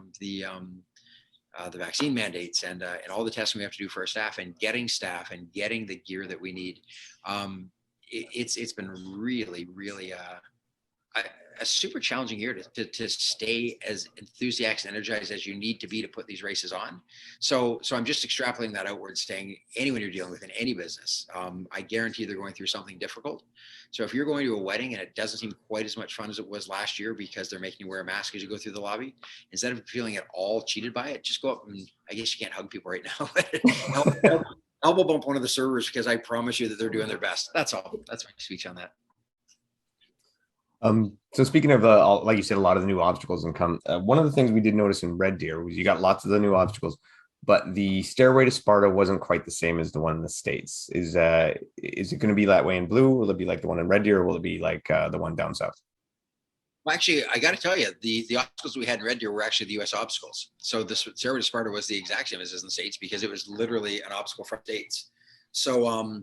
vaccine mandates and all the testing we have to do for our staff, and getting the gear that we need, it's been really a super challenging year to stay as enthusiastic and energized as you need to be to put these races on. So I'm just extrapolating that outward, saying anyone you're dealing with in any business, I guarantee they're going through something difficult. So if you're going to a wedding and it doesn't seem quite as much fun as it was last year because they're making you wear a mask as you go through the lobby, instead of feeling at all cheated by it, just go up and, I guess you can't hug people right now, elbow bump one of the servers, because I promise you that they're doing their best. That's all. That's my speech on that. So speaking of, like you said, a lot of the new obstacles and one of the things we did notice in Red Deer was you got lots of the new obstacles, but the Stairway to Sparta wasn't quite the same as the one in the States. Is it going to be that way in Blue? Will it be like the one in Red Deer, or will it be like the one down south? Well, actually, I got to tell you, the obstacles we had in Red Deer were actually the U.S. obstacles. So the Stairway to Sparta was the exact same as in the States, because it was literally an obstacle from States. So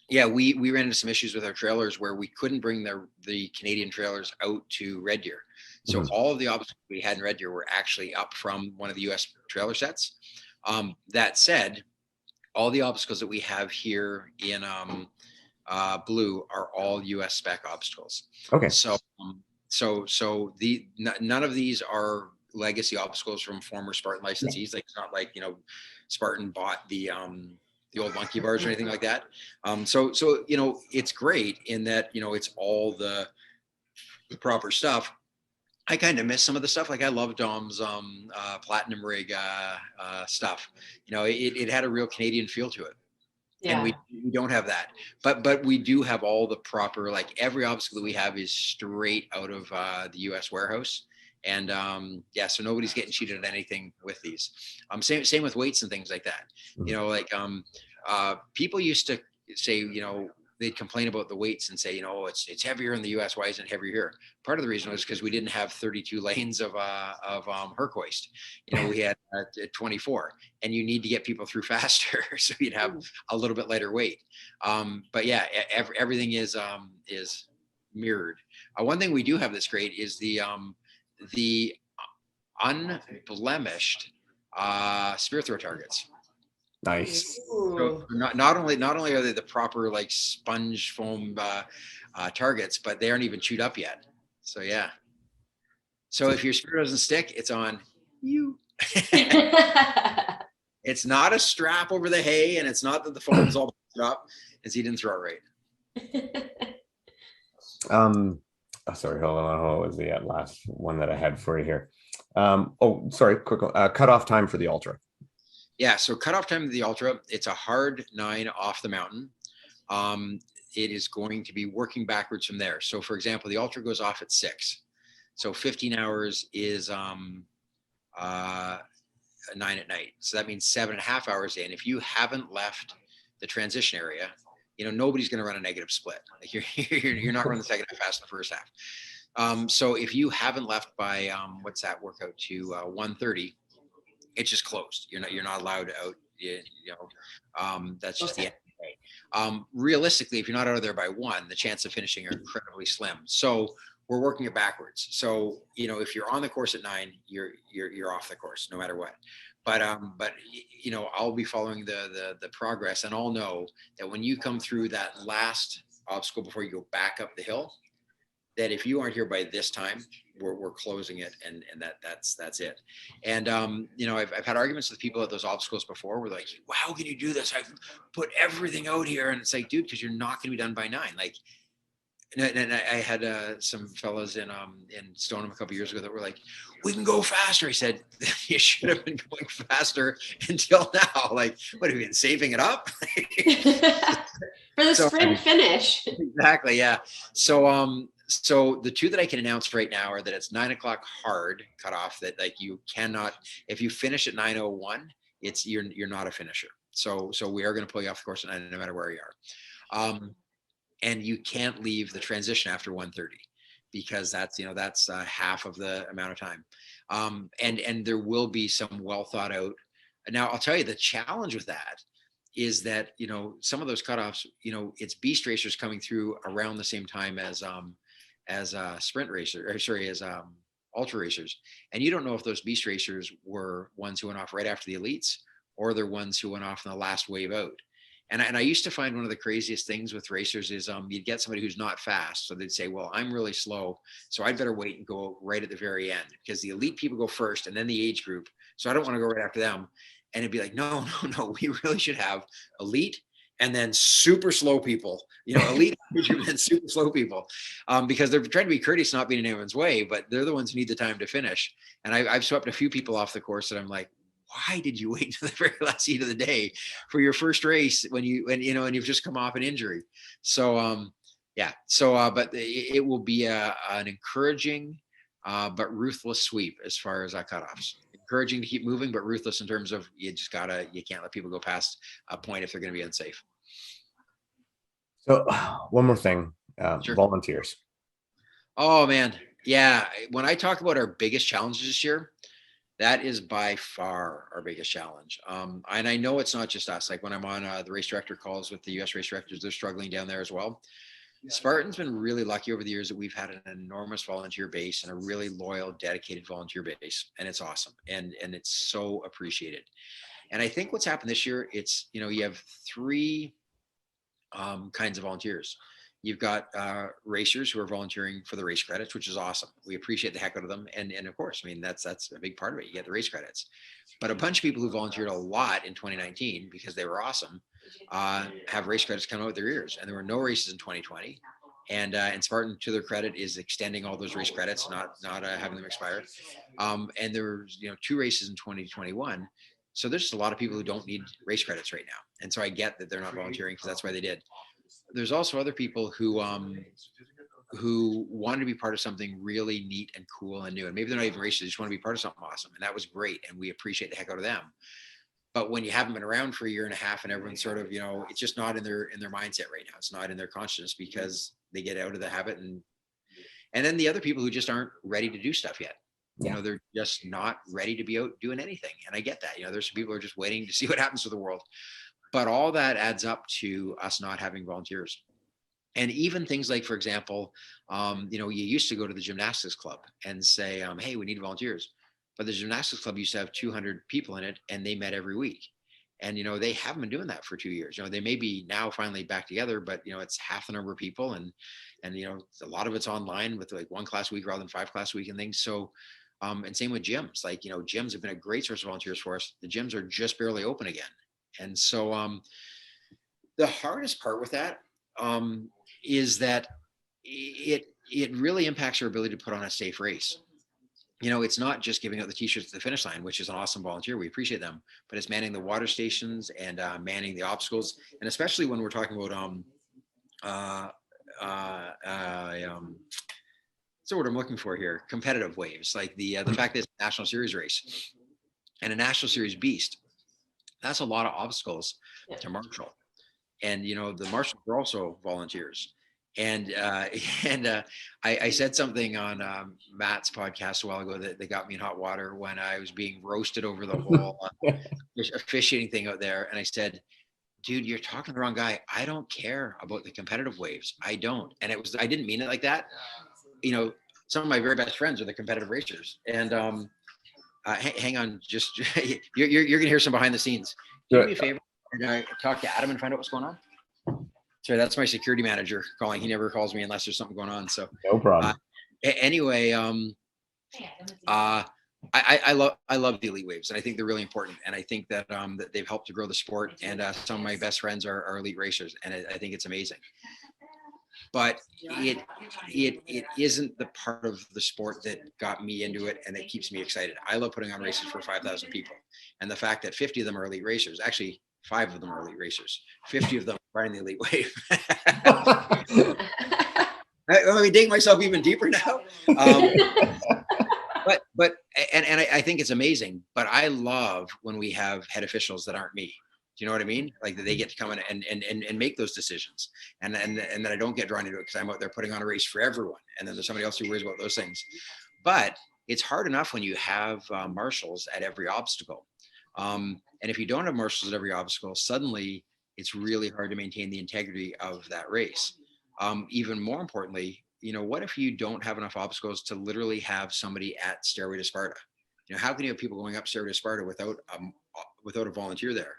yeah, we ran into some issues with our trailers where we couldn't bring the Canadian trailers out to Red Deer. So all of the obstacles we had in Red Deer were actually up from one of the US trailer sets. That said, all the obstacles that we have here in Blue are all US spec obstacles. Okay. So none of these are legacy obstacles from former Spartan licensees. Like, it's not like, you know, Spartan bought the old monkey bars or anything like that. So you know, it's great in that, you know, it's all the proper stuff. I kind of miss some of the stuff. Like, I love Dom's platinum rig stuff. You know, it had a real Canadian feel to it. Yeah. And we don't have that, but we do have all the proper, like, every obstacle that we have is straight out of the US warehouse. And yeah, so nobody's getting cheated at anything with these. Same with weights and things like that. You know, like people used to say, you know, they'd complain about the weights and say, you know, it's heavier in the US. Why isn't it heavier here? Part of the reason was because we didn't have 32 lanes of Herc hoist. You know, we had 24, and you need to get people through faster, so you'd have a little bit lighter weight. But yeah, everything is mirrored. One thing we do have that's great is the unblemished spear throw targets. Nice. So not only are they the proper, like, sponge foam targets, but they aren't even chewed up yet. So yeah. So if your spear doesn't stick, it's on you. It's not a strap over the hay, and it's not that the foam's all up. It's he didn't throw it right. sorry, hold on. What was the last one that I had for you here? Oh, sorry, quick one. Cutoff time for the ultra. Yeah, so cutoff time of the ultra, it's a hard 9 off the mountain. It is going to be working backwards from there. So for example, the ultra goes off at 6. So 15 hours is 9 at night. So that means 7.5 hours in. If you haven't left the transition area, nobody's going to run a negative split. Like you're not running the second half fast in the first half. So if you haven't left by what's that workout to 1:30, it's just closed. You're not allowed out. That's just the end of the day. Realistically, if you're not out of there by 1, the chance of finishing are incredibly slim. So we're working it backwards. So if you're on the course at 9, you're off the course no matter what. But I'll be following the progress, and I'll know that when you come through that last obstacle before you go back up the hill, that if you aren't here by this time, we're closing it, and that's it. And I've had arguments with people at those obstacles before. We're like, wow, how can you do this? I've put everything out here, and it's like, dude, because you're not going to be done by 9. Like, and I had some fellas in Stoneham a couple years ago that were like, we can go faster. I said, you should have been going faster until now. Like, what have you been saving it up? For the sprint finish. Exactly. Yeah. So the 2 that I can announce right now are that it's 9 o'clock hard cutoff, that like you cannot, if you finish at 9:01, you're not a finisher. So we are going to pull you off the course at 9 no matter where you are. And you can't leave the transition after 1:30 because that's half of the amount of time. And there will be some well thought out. Now I'll tell you the challenge with that is that, some of those cutoffs, it's beast racers coming through around the same time as sprint racers, or sorry, as ultra racers. And you don't know if those beast racers were ones who went off right after the elites, or they're ones who went off in the last wave out. And I used to find one of the craziest things with racers is you'd get somebody who's not fast. So they'd say, well, I'm really slow, so I'd better wait and go right at the very end because the elite people go first and then the age group. So I don't want to go right after them. And it'd be like, no, we really should have elite and then super slow people, elite and then super slow people, because they're trying to be courteous, not being in anyone's way, but they're the ones who need the time to finish. And I've swept a few people off the course that I'm like, why did you wait to the very last heat of the day for your first race when you've just come off an injury? So, but it will be an encouraging, but ruthless sweep as far as cutoffs. Encouraging to keep moving, but ruthless in terms of you can't let people go past a point if they're going to be unsafe. So one more thing, Sure. Volunteers. Oh man. Yeah. When I talk about our biggest challenges this year, that is by far our biggest challenge. And I know it's not just us. Like when I'm on the race director calls with the US race directors, they're struggling down there as well. Spartan's been really lucky over the years that we've had an enormous volunteer base and a really loyal, dedicated volunteer base. And it's awesome. And it's so appreciated. And I think what's happened this year, it's, you have 3 kinds of volunteers. You've got racers who are volunteering for the race credits, which is awesome. We appreciate the heck out of them. And of course, I mean, that's a big part of it. You get the race credits. But a bunch of people who volunteered a lot in 2019 because they were awesome have race credits come out with their ears. And there were no races in 2020. And Spartan, to their credit, is extending all those race credits, not having them expire. And there were 2 races in 2021. So there's just a lot of people who don't need race credits right now. And so I get that they're not volunteering because that's why they did. There's also other people who want to be part of something really neat and cool and new. And maybe they're not even racers, they just want to be part of something awesome. And that was great. And we appreciate the heck out of them. But when you haven't been around for a year and a half and everyone's sort of, it's just not in their mindset right now. It's not in their consciousness because they get out of the habit. And then the other people who just aren't ready to do stuff yet. They're just not ready to be out doing anything. And I get that. There's some people who are just waiting to see what happens to the world. But all that adds up to us not having volunteers. And even things like, for example, you used to go to the gymnastics club and say, hey, we need volunteers. But the gymnastics club used to have 200 people in it and they met every week. And, they haven't been doing that for 2 years. They may be now finally back together, but, it's half the number of people. And a lot of it's online with like 1 class a week rather than 5 class a week and things. So, and same with gyms. Like, gyms have been a great source of volunteers for us. The gyms are just barely open again. And so the hardest part with that is that it really impacts our ability to put on a safe race. It's not just giving out the t-shirts at the finish line, which is an awesome volunteer. We appreciate them, but it's manning the water stations and manning the obstacles. And especially when we're talking about, so what I'm looking for here, competitive waves, like the fact that it's a national series race and a national series beast, that's a lot of obstacles to marshal. And, the marshals are also volunteers. And I said something on Matt's podcast a while ago that got me in hot water when I was being roasted over the whole officiating thing out there. And I said, dude, you're talking to the wrong guy. I don't care about the competitive waves. I don't. And I didn't mean it like that. Some of my very best friends are the competitive racers. And hang on, just you're going to hear some behind the scenes. Do me a favor and talk to Adam and find out what's going on. Sorry, that's my security manager calling. He never calls me unless there's something going on. So no problem. Anyway, I love the elite waves, and I think they're really important. And I think that that they've helped to grow the sport. And some of my best friends are elite racers, and I think it's amazing. But it isn't the part of the sport that got me into it and that keeps me excited. I love putting on races for 5,000 people, and the fact that 50 of them are elite racers, actually 5 of them are elite racers, 50 of them are in the elite wave. Let me dig myself even deeper now. But I think it's amazing. But I love when we have head officials that aren't me. Do you know what I mean? Like that they get to come in and make those decisions, and that I don't get drawn into it because I'm out there putting on a race for everyone, and then there's somebody else who worries about those things. But it's hard enough when you have marshals at every obstacle. And if you don't have marshals at every obstacle, suddenly it's really hard to maintain the integrity of that race. Even more importantly, what if you don't have enough obstacles to literally have somebody at Stairway to Sparta? How can you have people going up Stairway to Sparta without a volunteer there?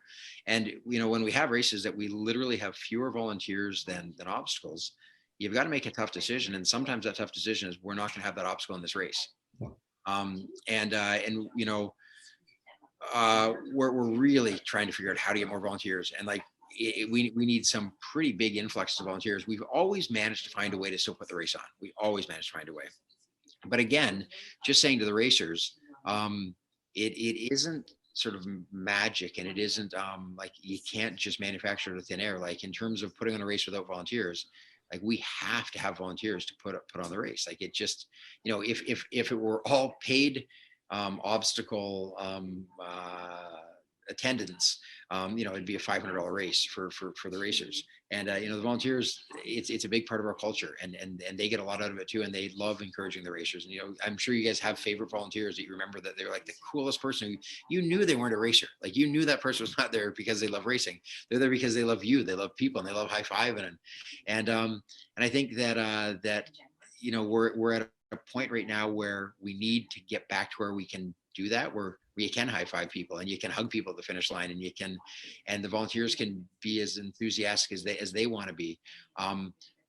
And, when we have races that we literally have fewer volunteers than obstacles, you've got to make a tough decision. And sometimes that tough decision is we're not going to have that obstacle in this race. We're really trying to figure out how to get more volunteers, and we need some pretty big influx of volunteers. We've always managed to find a way to still put the race on. We always managed to find a way. But again, just saying to the racers, it isn't sort of magic, and it isn't like you can't just manufacture it with thin air. Like in terms of putting on a race without volunteers, like we have to have volunteers to put on the race. Like it just, if it were all paid obstacle attendance, it'd be a $500 race for the racers. And the volunteers, it's a big part of our culture, and they get a lot out of it too, and they love encouraging the racers. And I'm sure you guys have favorite volunteers that you remember that they're like the coolest person who you knew they weren't a racer. Like you knew that person was not there because they love racing. They're there because they love you, they love people, and they love high-fiving. And I think that we're at a point right now where we need to get back to where we can do that, where you can high five people and you can hug people at the finish line, and the volunteers can be as enthusiastic as they want to be.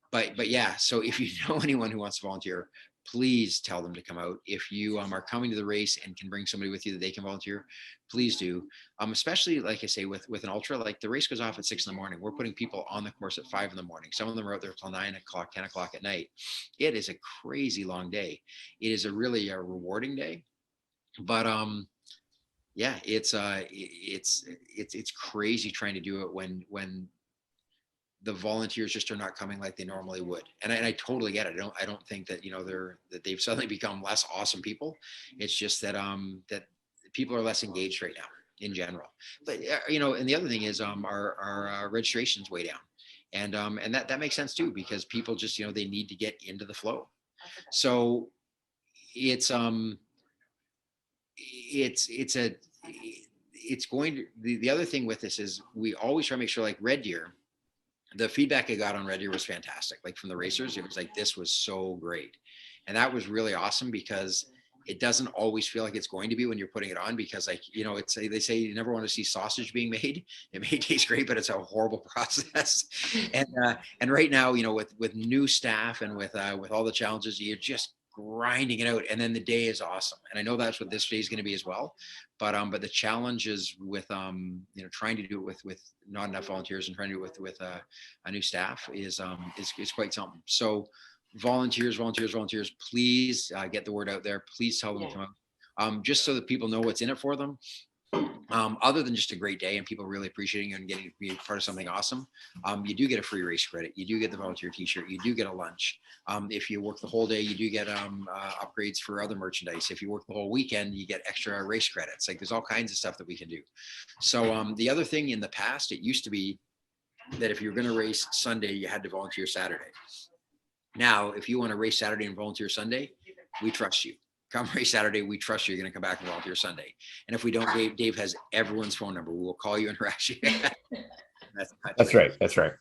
But yeah, so if you know anyone who wants to volunteer, please tell them to come out. If you are coming to the race and can bring somebody with you that they can volunteer, please do. Especially like I say, with an ultra, like the race goes off at 6 a.m. We're putting people on the course at 5 a.m. Some of them are out there till 9 o'clock, 10 o'clock at night. It is a crazy long day. It is a rewarding day, but yeah, it's crazy trying to do it when the volunteers just are not coming like they normally would. And I totally get it. I don't think that, that they've suddenly become less awesome people. It's just that, that people are less engaged right now in general. But, and the other thing is, our registration's way down. And that makes sense too, because people just, they need to get into the flow. So it's going to, the other thing with this is we always try to make sure, like Red Deer, the feedback I got on Red Deer was fantastic. Like from the racers, it was like, this was so great. And that was really awesome, because it doesn't always feel like it's going to be when you're putting it on, because they say you never want to see sausage being made. It may taste great, but it's a horrible process. And right now, with new staff and with all the challenges, you're just grinding it out, and then the day is awesome. And I know that's what this day is going to be as well. But the challenges with trying to do it with not enough volunteers and trying to do it with a new staff is quite something. So volunteers, please get the word out there. Please tell them to come out. Just so that people know what's in it for them. Other than just a great day and people really appreciating you and getting to be part of something awesome, you do get a free race credit. You do get the volunteer t-shirt. You do get a lunch. If you work the whole day, you do get upgrades for other merchandise. If you work the whole weekend, you get extra race credits. Like there's all kinds of stuff that we can do. So the other thing in the past, it used to be that if you were going to race Sunday, you had to volunteer Saturday. Now, if you want to race Saturday and volunteer Sunday, we trust you. Come race Saturday, we trust you're going to come back and volunteer Sunday. And if we don't, Dave has everyone's phone number. We will call you and harass you. That's right. That's right.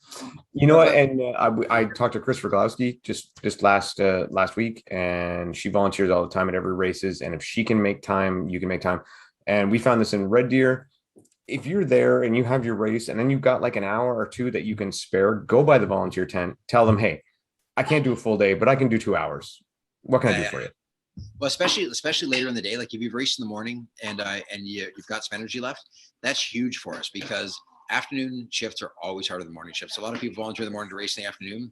You know what? And I talked to Chris Roglowski just last week, and she volunteers all the time at every races. And if she can make time, you can make time. And we found this in Red Deer. If you're there and you have your race and then you've got like an hour or two that you can spare, go by the volunteer tent, tell them, hey, I can't do a full day, but I can do 2 hours. What can I do for you? Well, especially later in the day, like if you've raced in the morning and you've got some energy left, that's huge for us because afternoon shifts are always harder than morning shifts. A lot of people volunteer in the morning to race in the afternoon.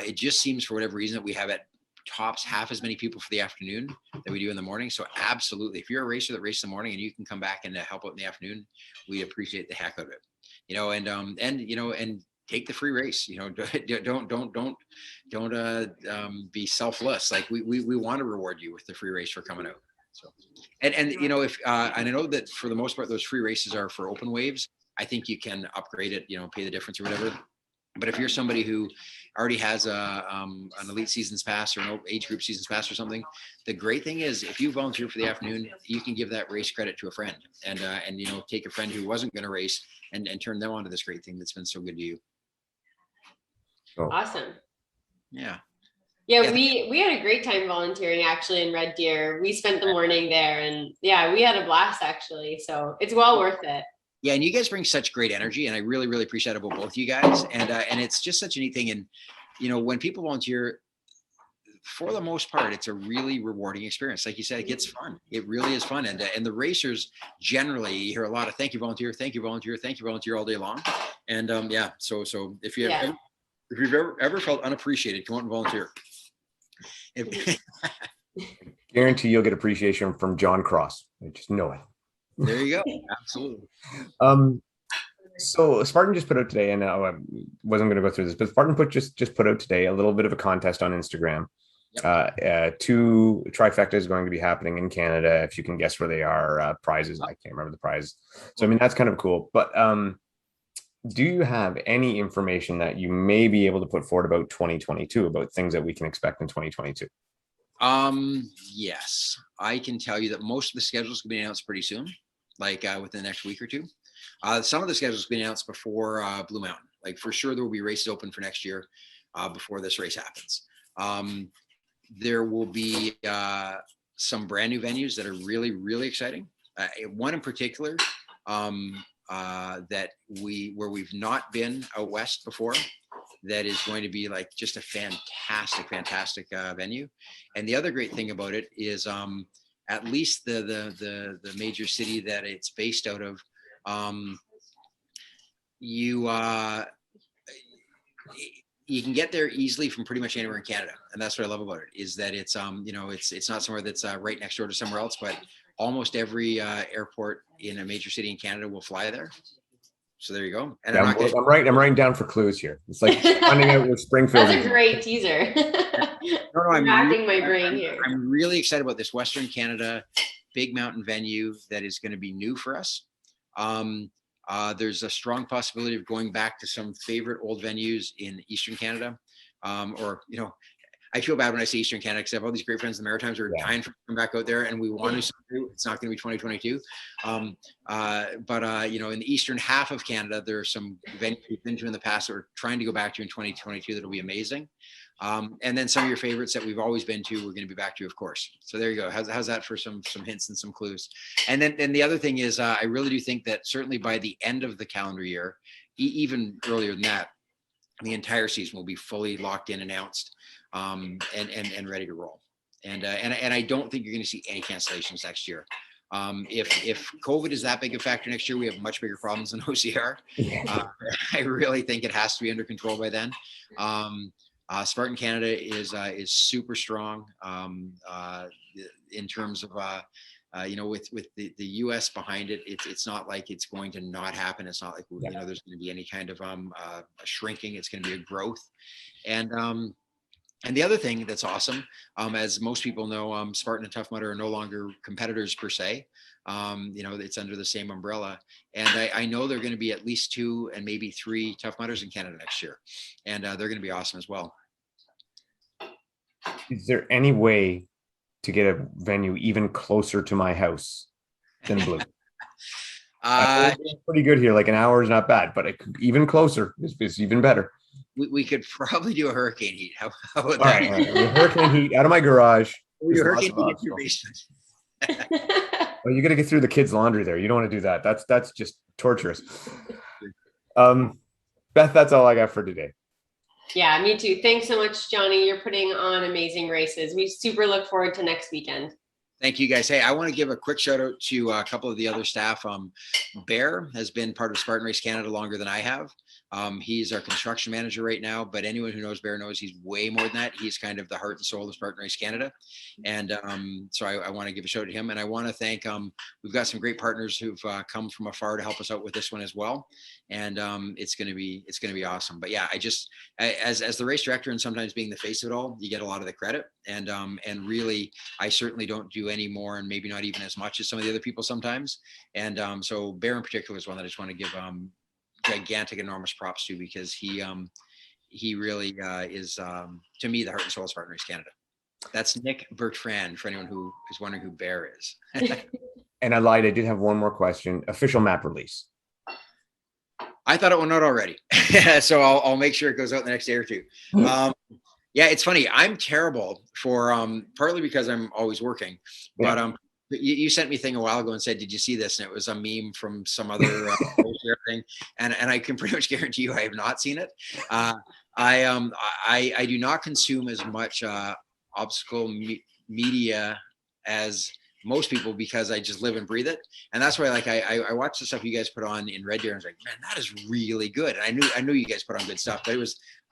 It just seems for whatever reason that we have at tops half as many people for the afternoon that we do in the morning. So absolutely, if you're a racer that races in the morning and you can come back and help out in the afternoon, we appreciate the heck out of it. And take the free race. Don't be selfless. Like we want to reward you with the free race for coming out. So, and if and I know that for the most part those free races are for open waves. I think you can upgrade it. Pay the difference or whatever. But if you're somebody who already has an elite seasons pass or an age group seasons pass or something, the great thing is if you volunteer for the afternoon, you can give that race credit to a friend and take a friend who wasn't going to race and turn them on to this great thing that's been so good to you. Awesome. Yeah. We had a great time volunteering actually in Red Deer. We spent the morning there and we had a blast actually. So it's well worth it. Yeah. And you guys bring such great energy and I really, really appreciate it about both of you guys. And it's just such a neat thing. And, when people volunteer, for the most part, it's a really rewarding experience. Like you said, it gets fun. It really is fun. And the racers generally, you hear a lot of thank you volunteer, thank you volunteer, thank you volunteer all day long. And so if you if you've ever felt unappreciated, come out and volunteer. Guarantee you'll get appreciation from John Cross. I just know it. There you go. Absolutely. So Spartan just put out today, and I wasn't going to go through this, but Spartan just put out today a little bit of a contest on Instagram. Yep. 2 trifectas going to be happening in Canada. If you can guess where they are, prizes. I can't remember the prize. So I mean that's kind of cool. But do you have any information that you may be able to put forward about 2022, about things that we can expect in 2022? Yes, I can tell you that most of the schedules will be announced pretty soon, like within the next week or two. Some of the schedules will be announced before Blue Mountain. Like for sure, there will be races open for next year before this race happens. There will be some brand new venues that are really, really exciting. One in particular, that where we've not been out west before, that is going to be like just a fantastic venue. And the other great thing about it is at least the major city that it's based out of, you can get there easily from pretty much anywhere in Canada. And that's what I love about it, is that it's it's not somewhere that's right next door to somewhere else, but almost every airport in a major city in Canada will fly there. So there you go. And yeah, I'm writing down for clues here. It's like finding out where Springfield. That's a great teaser. I'm racking my brain here. I'm really excited about this Western Canada big mountain venue that is going to be new for us. There's a strong possibility of going back to some favorite old venues in Eastern Canada, I feel bad when I say Eastern Canada because I have all these great friends in the Maritimes who are dying to come back out there, and we want to. It's not going to be 2022, but in the eastern half of Canada, there are some venues we've been to in the past that we're trying to go back to in 2022 that'll be amazing. And then some of your favorites that we've always been to, we're going to be back to, of course. So there you go. How's that for some hints and some clues? And then the other thing is, I really do think that certainly by the end of the calendar year, even earlier than that, the entire season will be fully locked in, announced, and ready to roll. And I don't think you're going to see any cancellations next year. If COVID is that big a factor next year, we have much bigger problems than OCR. I really think it has to be under control by then. Spartan Canada is super strong in terms of with the US behind it. It's not like it's going to not happen. It's not like there's going to be any kind of a shrinking. It's going to be a growth. And the other thing that's awesome, as most people know, Spartan and Tough Mudder are no longer competitors per se. It's under the same umbrella. And I know they're going to be at least 2 and maybe 3 Tough Mudders in Canada next year. And they're going to be awesome as well. Is there any way to get a venue even closer to my house than Blue? Pretty good here. Like an hour is not bad, but even closer is even better. We could probably do a hurricane heat. How about that? All right. Hurricane heat out of my garage. Hurricane heat in your basement. Well, you got to get through the kids' laundry there. You don't want to do that. That's just torturous. Beth, that's all I got for today. Yeah, me too. Thanks so much, Johnny. You're putting on amazing races. We super look forward to next weekend. Thank you, guys. Hey, I want to give a quick shout out to a couple of the other staff. Bear has been part of Spartan Race Canada longer than I have. He's our construction manager right now, but anyone who knows Bear knows he's way more than that. He's kind of the heart and soul of Spartan Race Canada. And so I want to give a shout out to him. And I want to thank, we've got some great partners who've come from afar to help us out with this one as well. And it's going to be awesome. But yeah, as the race director and sometimes being the face of it all, you get a lot of the credit. And really, I certainly don't do any more, and maybe not even as much as some of the other people sometimes. And so Bear in particular is one that I just want to give gigantic, enormous props to, because he really is to me the heart and soul of Spartan Race Canada. That's Nick Bertrand, for anyone who is wondering who Bear is. And I lied, I did have one more question. Official map release. I thought it went out already. So I'll make sure it goes out the next day or two. Yeah, it's funny. I'm terrible for partly because I'm always working, but you sent me a thing a while ago and said, "Did you see this?" And it was a meme from some other thing, and I can pretty much guarantee you I have not seen it. I do not consume as much obstacle media as most people, because I just live and breathe it. And that's why, like, I watched the stuff you guys put on in Red Deer, and I was like, man, that is really good. And I knew you guys put on good stuff, but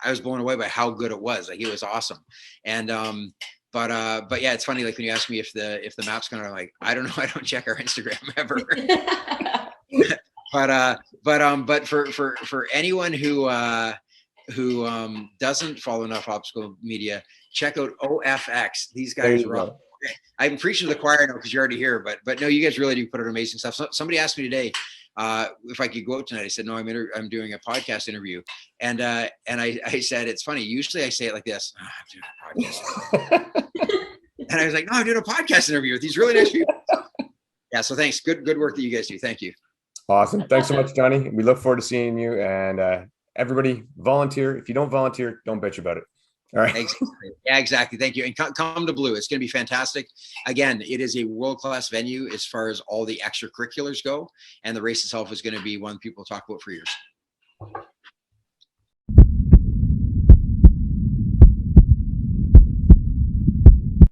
I was blown away by how good it was. Like, it was awesome. And but yeah, it's funny, like when you ask me if the map's gonna, like, I don't know, I don't check our Instagram ever. but for anyone who doesn't follow enough obstacle media, check out OFX. These guys are. I'm preaching to the choir now because you're already here, but no, you guys really do put out amazing stuff. Somebody asked me today if I could go out tonight. I said, no, I'm doing a podcast interview. And I said, it's funny. Usually I say it like this. Oh, I'm doing a podcast. And I was like, no, I'm doing a podcast interview with these really nice people. Yeah. So thanks. Good work that you guys do. Thank you. Awesome. Thanks so much, Johnny. We look forward to seeing you, and everybody volunteer. If you don't volunteer, don't bitch about it. All right. Exactly. Yeah, exactly. Thank you. And come to Blue. It's going to be fantastic. Again, it is a world-class venue as far as all the extracurriculars go. And the race itself is going to be one people talk about for years.